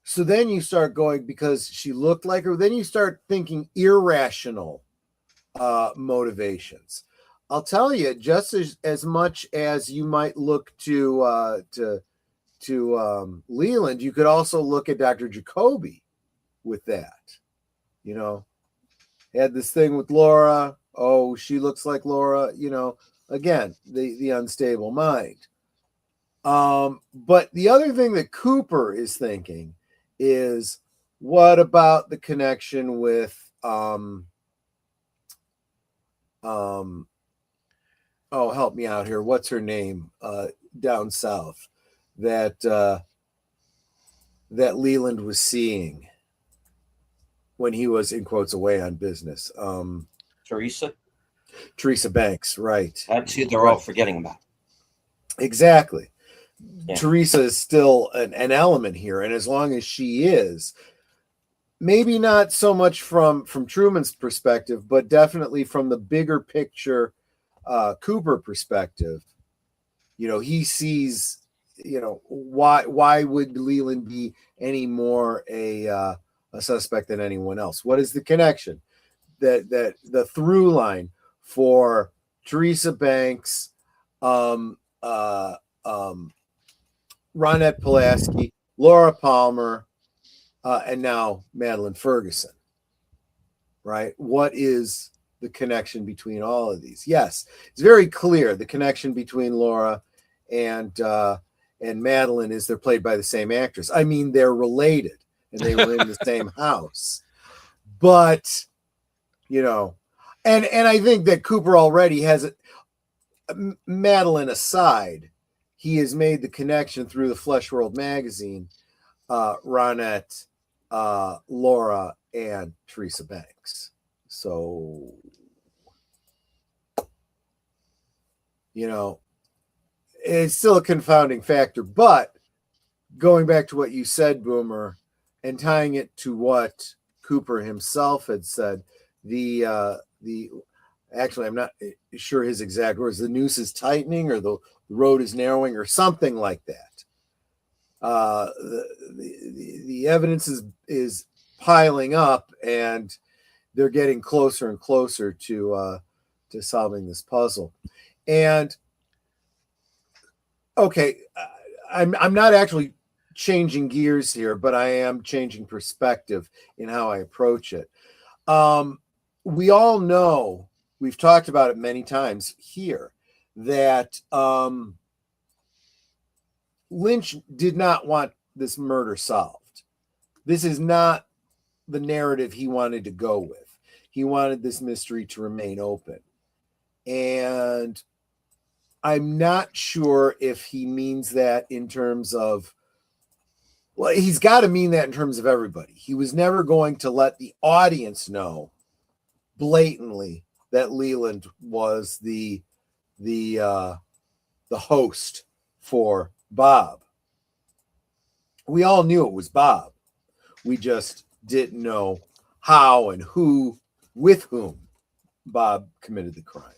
So then you start going, because she looked like her, then you start thinking irrational motivations. I'll tell you, just as much as you might look to Leland, you could also look at Dr. Jacoby with that. Had this thing with Laura. Oh, she looks like Laura. Again, the unstable mind. But the other thing that Cooper is thinking is, what about the connection with help me out here. What's her name down south that Leland was seeing when he was, in quotes, away on business? Teresa Banks, right. That's who they're all forgetting about. Exactly. Yeah. Yeah. Teresa is still an element here, and as long as she is, maybe not so much from Truman's perspective, but definitely from the bigger picture Cooper perspective. He sees, why would Leland be any more a suspect than anyone else? What is the connection? That the through line for Teresa Banks, Ronette Pulaski, Laura Palmer, and now Madeline Ferguson, right? What is the connection between all of these? Yes, it's very clear. The connection between Laura and Madeline is they're played by the same actress. I mean, they're related and they were in the same house. But, and I think that Cooper already has Madeline aside, he has made the connection through the Flesh World magazine, Ronette, Laura, and Teresa Banks. So, it's still a confounding factor. But going back to what you said, Boomer, and tying it to what Cooper himself had said, actually, I'm not sure his exact words. The noose is tightening, or the road is narrowing, or something like that. The evidence is piling up, and they're getting closer and closer to solving this puzzle. And okay, I'm not actually changing gears here, but I am changing perspective in how I approach it. We all know, we've talked about it many times here, that Lynch did not want this murder solved. This is not the narrative he wanted to go with. He wanted this mystery to remain open. And I'm not sure if he means that in terms of, well, he's got to mean that in terms of everybody. He was never going to let the audience know blatantly that Leland was the host for Bob. We all knew it was Bob. We just didn't know how and who, with whom Bob committed the crime.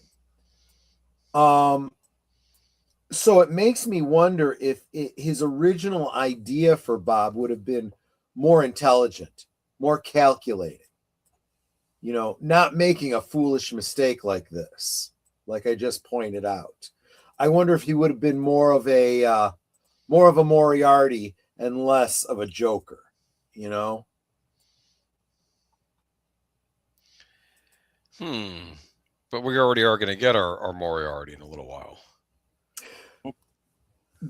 So it makes me wonder if his original idea for Bob would have been more intelligent, more calculated, not making a foolish mistake like this, like I just pointed out. I wonder if he would have been more of a Moriarty and less of a Joker, But we already are going to get our Moriarty in a little while.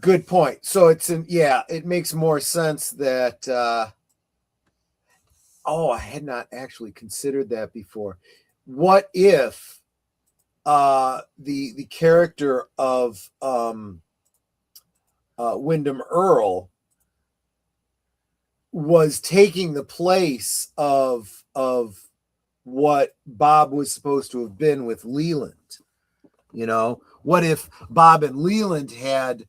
Good point. So it makes more sense that I had not actually considered that before. What if the character of Wyndham Earl was taking the place of what Bob was supposed to have been with Leland? What if Bob and Leland had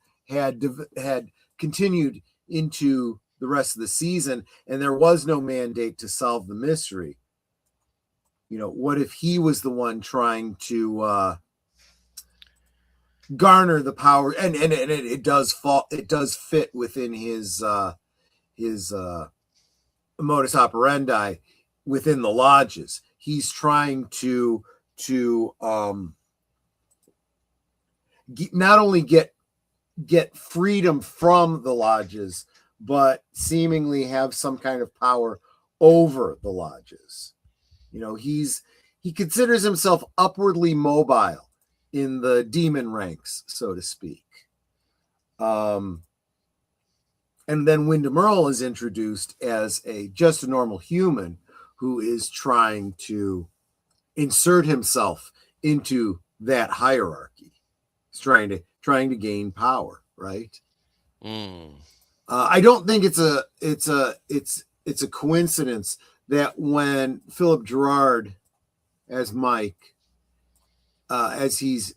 continued into the rest of the season and there was no mandate to solve the mystery? What if he was the one trying to garner the power? And it does fit within his modus operandi within the lodges. He's trying to not only get freedom from the lodges, but seemingly have some kind of power over the lodges. He considers himself upwardly mobile in the demon ranks, so to speak. And then Wyndham Earl is introduced as just a normal human who is trying to insert himself into that hierarchy. He's trying to gain power, right? I don't think it's a coincidence that when Philip Gerard as Mike, as he's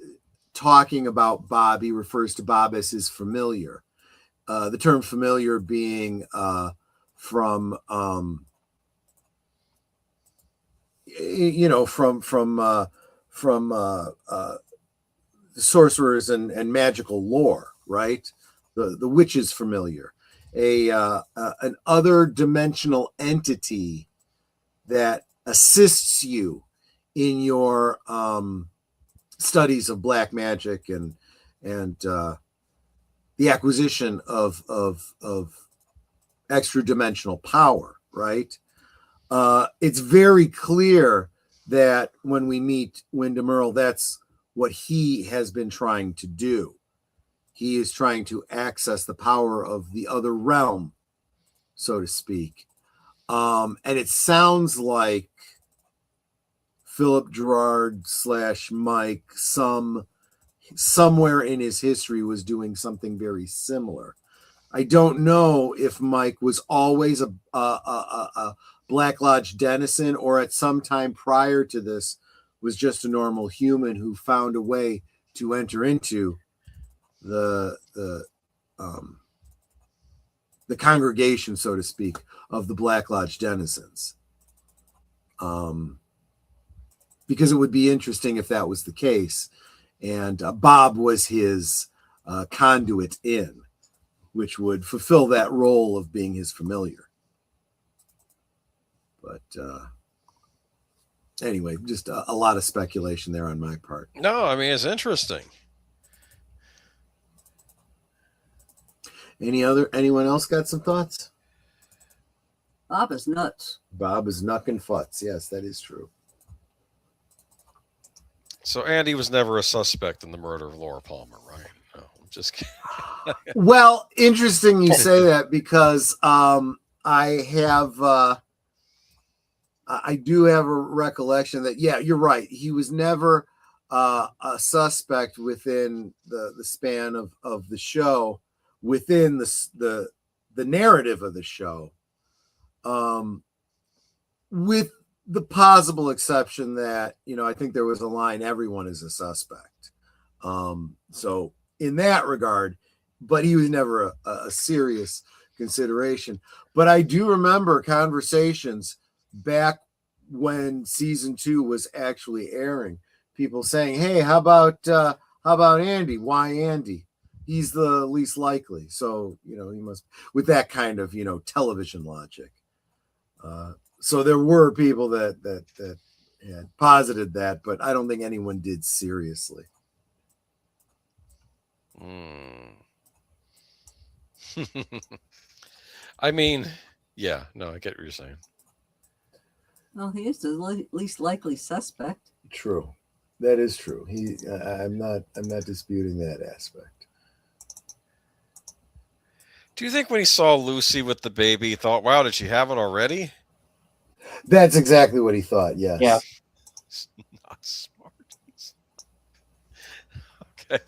talking about Bob, he refers to Bob as his familiar. The term familiar being from from sorcerers and magical lore, right? The witch's familiar, an other dimensional entity that assists you in your studies of black magic and the acquisition of extra dimensional power, right? It's very clear that when we meet Wyndham Earl, that's what he has been trying to do. He is trying to access the power of the other realm, so to speak. And it sounds like Philip Gerard / Mike, somewhere in his history, was doing something very similar. I don't know if Mike was always a Black Lodge denizen, or at some time prior to this was just a normal human who found a way to enter into the congregation, so to speak, of the Black Lodge denizens. Because it would be interesting if that was the case, and Bob was his conduit in, which would fulfill that role of being his familiar. But anyway, just a lot of speculation there on my part. No, I mean, it's interesting. Anyone else got some thoughts? Bob is nuts. Bob is knuckin' futz. Yes, that is true. So Andy was never a suspect in the murder of Laura Palmer, right? No, I'm just kidding. Well, interesting you say that, because I do have a recollection that, yeah, you're right. He was never a suspect within the span of the show, within the narrative of the show, with the possible exception that, I think there was a line, everyone is a suspect. So in that regard, but he was never a serious consideration. But I do remember conversations back when season 2 was actually airing, people saying, hey, how about Andy? Why Andy? He's the least likely. So, he must, with that kind of, television logic. So there were people that had posited that, but I don't think anyone did seriously. I mean, yeah, no, I get what you're saying. Well, he is the least likely suspect. True. That is true. I'm not disputing that aspect. Do you think when he saw Lucy with the baby, he thought, wow, did she have it already? That's exactly what he thought, yes. Yeah. Not smart. Okay.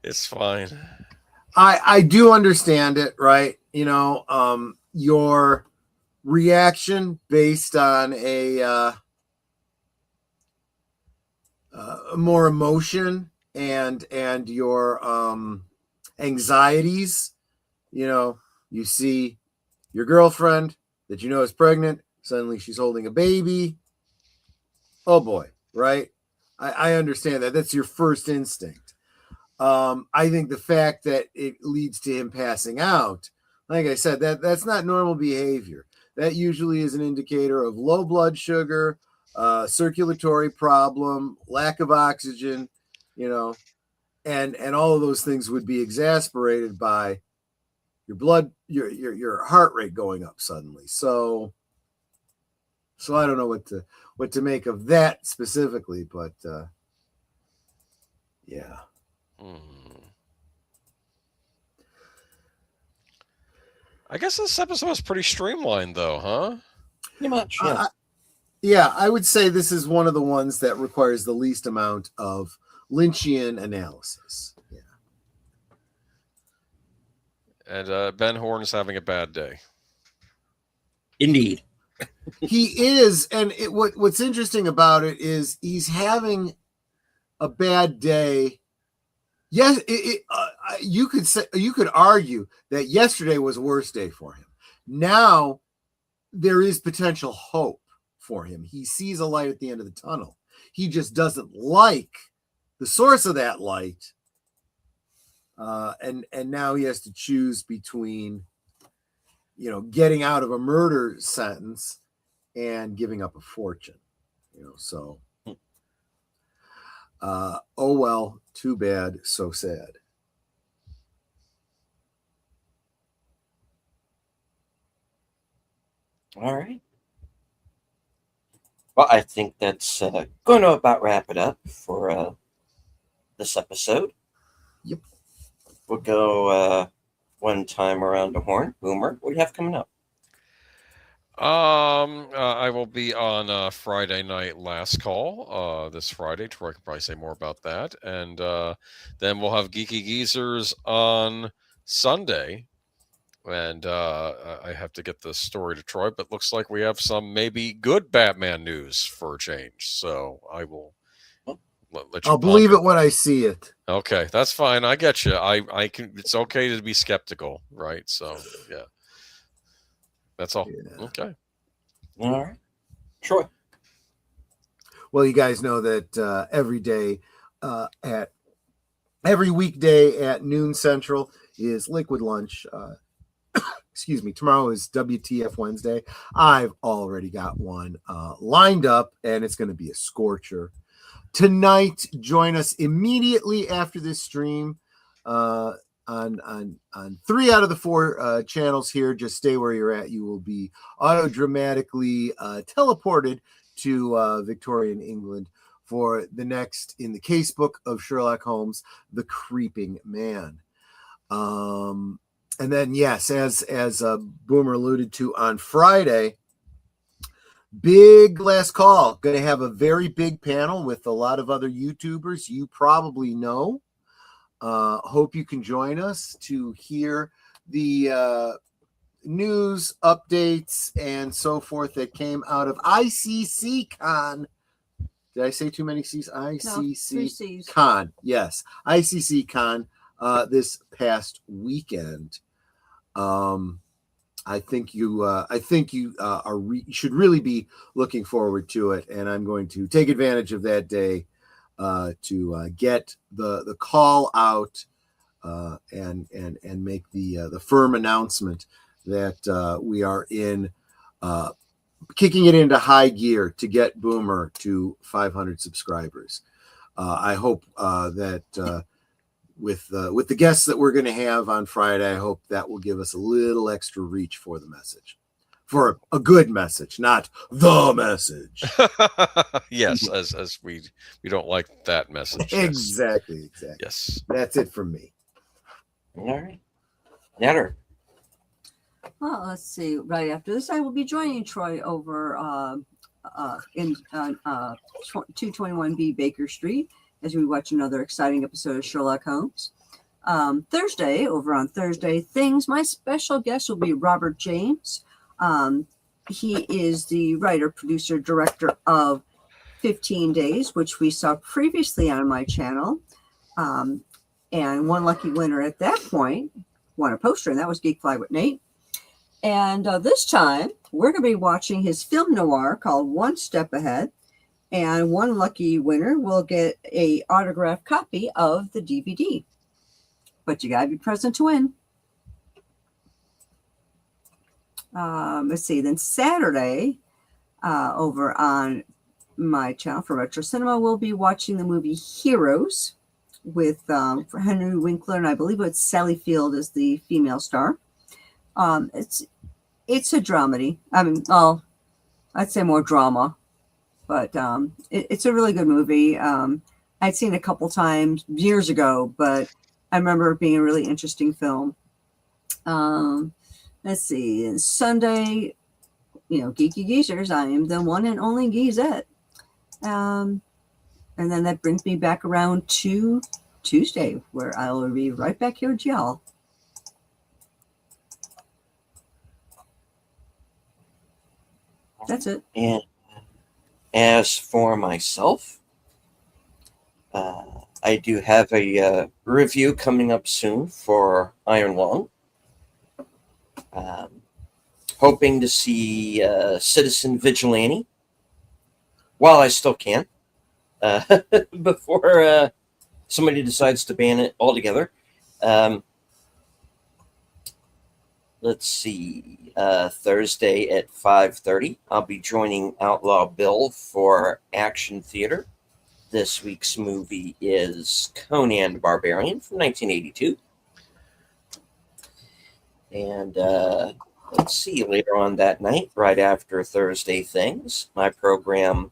It's fine. I do understand it, right? Your reaction based on a more emotion and your anxieties. You see your girlfriend that is pregnant, suddenly she's holding a baby. Oh boy, right? I understand that. That's your first instinct. I think the fact that it leads to him passing out, like I said, that's not normal behavior. That usually is an indicator of low blood sugar, circulatory problem, lack of oxygen, and all of those things would be exasperated by your heart rate going up suddenly. So I don't know what to make of that specifically, but yeah. I guess this episode was pretty streamlined, though, huh? Pretty much, yeah. I would say this is one of the ones that requires the least amount of Lynchian analysis. Yeah. And Ben Horn is having a bad day. Indeed. He is, and what's interesting about it is he's having a bad day. Yes, you could argue that yesterday was a worse day for him. Now there is potential hope for him. He sees a light at the end of the tunnel. He just doesn't like the source of that light. And now he has to choose between, getting out of a murder sentence and giving up a fortune. So, oh well, too bad, so sad. All right. Well, I think that's going to about wrap it up for this episode. Yep. We'll go one time around the horn. Boomer, what do you have coming up? I will be on Friday Night Last Call this Friday. Troy can probably say more about that. And then we'll have Geeky Geezers on Sunday. And I have to get the story to Troy, but looks like we have some maybe good Batman news for a change. So I will let you. I'll believe it when I see it. Okay, that's fine. I get you. I can. It's okay to be skeptical, right? So yeah, that's all. Yeah. Okay. All right, Troy. Well, you guys know that every weekday at noon Central is Liquid Lunch. Excuse me. Tomorrow is WTF Wednesday. I've already got one lined up, and it's going to be a scorcher. Tonight, join us immediately after this stream on 3 out of the 4 channels here. Just stay where you're at. You will be auto-dramatically teleported to Victorian England for the next in the casebook of Sherlock Holmes, The Creeping Man. And then, yes, as Boomer alluded to on Friday, big last call. Going to have a very big panel with a lot of other YouTubers you probably know. Hope you can join us to hear the news updates and so forth that came out of ICC Con. Did I say too many C's? ICC Con. Yes, ICC Con this past weekend. I think you should really be looking forward to it, and I'm going to take advantage of that day to get the call out and make the firm announcement that we are kicking it into high gear to get Boomer to 500 subscribers. I hope that. With the guests that we're going to have on Friday, I hope that will give us a little extra reach for the message, for a good message, not the message. Yes, as we don't like that message. Exactly. Yes. That's it from me. All right. Netter. Well, let's see. Right after this, I will be joining Troy over in 221B Baker Street as we watch another exciting episode of Sherlock Holmes. Thursday, over on Thursday Things, my special guest will be Robert James. He is the writer, producer, director of 15 Days, which we saw previously on my channel. And one lucky winner at that point won a poster, and that was Geek Fly with Nate. And this time, we're going to be watching his film noir called One Step Ahead. And one lucky winner will get a autographed copy of the DVD. But you got to be present to win. Let's see. Then Saturday, over on my channel for Retro Cinema, we'll be watching the movie Heroes with Henry Winkler, and I believe it's Sally Field as the female star. It's a dramedy. I mean, I'd say more drama. But it's a really good movie. I'd seen it a couple times years ago, but I remember it being a really interesting film. Let's see. And Sunday, Geeky Geezers, I am the one and only Geezette. And then that brings me back around to Tuesday, where I will be right back here with y'all. That's it. And as for myself, I do have a review coming up soon for Iron Lung. Hoping to see Citizen Vigilante while I still can, before somebody decides to ban it altogether. Let's see. Thursday at 5:30, I'll be joining Outlaw Bill for Action Theater. This week's movie is Conan the Barbarian from 1982. And let's see, later on that night, right after Thursday Things, my program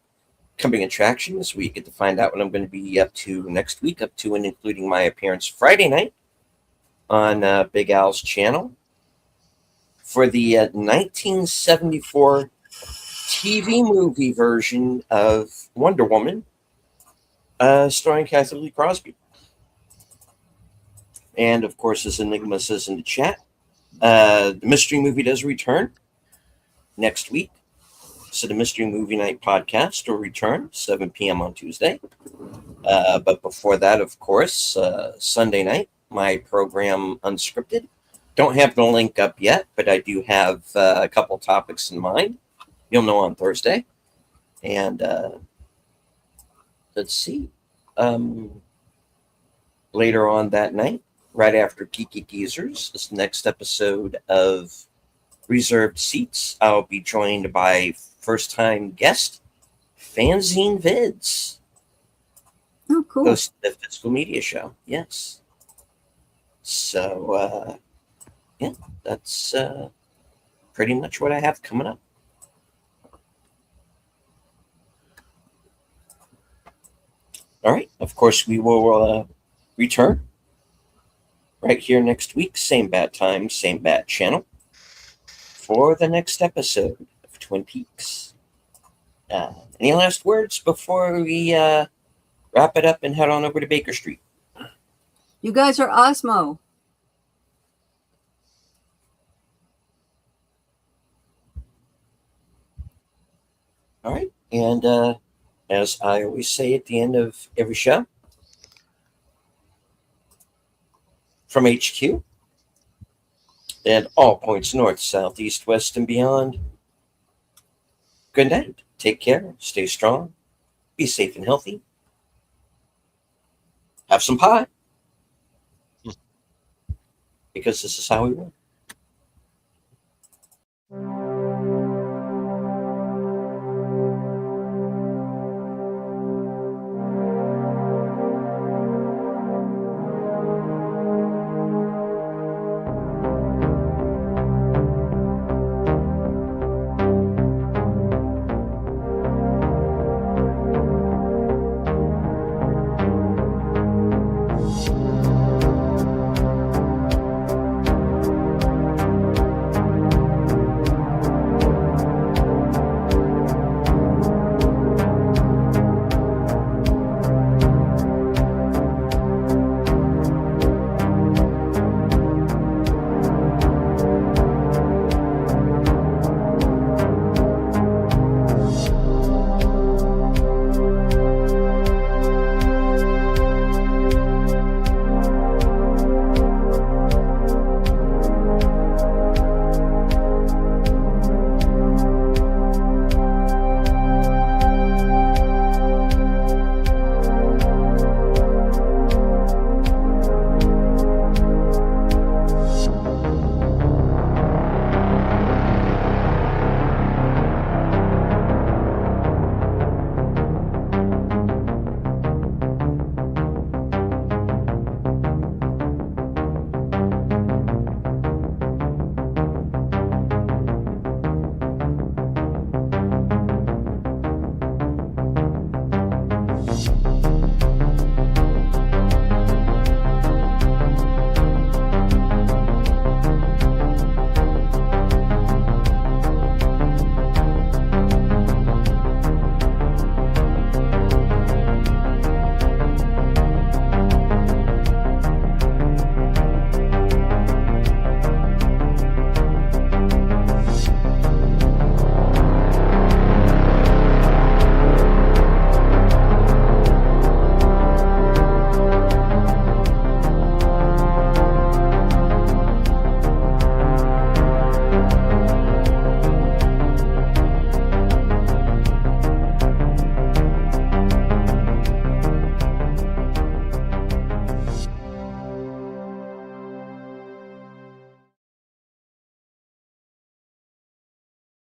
Coming Attraction this week. Get to find out what I'm going to be up to next week, up to and including my appearance Friday night on Big Al's channel for the 1974 TV movie version of Wonder Woman, starring Kathy Lee Crosby. And of course, as Enigma says in the chat, the mystery movie does return next week. So the Mystery Movie Night podcast will return 7 p.m. on Tuesday. But before that, of course, Sunday night, my program Unscripted. Don't have the link up yet, but I do have a couple topics in mind. You'll know on Thursday. And let's see. Later on that night, right after Kiki Geezers, this next episode of Reserved Seats, I'll be joined by first-time guest, Fanzine Vids. Oh, cool. Host of the Physical Media Show. Yes. So, yeah, that's pretty much what I have coming up. All right. Of course, we will return right here next week. Same bat time, same bat channel for the next episode of Twin Peaks. Any last words before we wrap it up and head on over to Baker Street? You guys are Osmo. All right. And as I always say at the end of every show, from HQ and all points north, south, east, west, and beyond, good night. Take care. Stay strong. Be safe and healthy. Have some pie. Because this is how we work.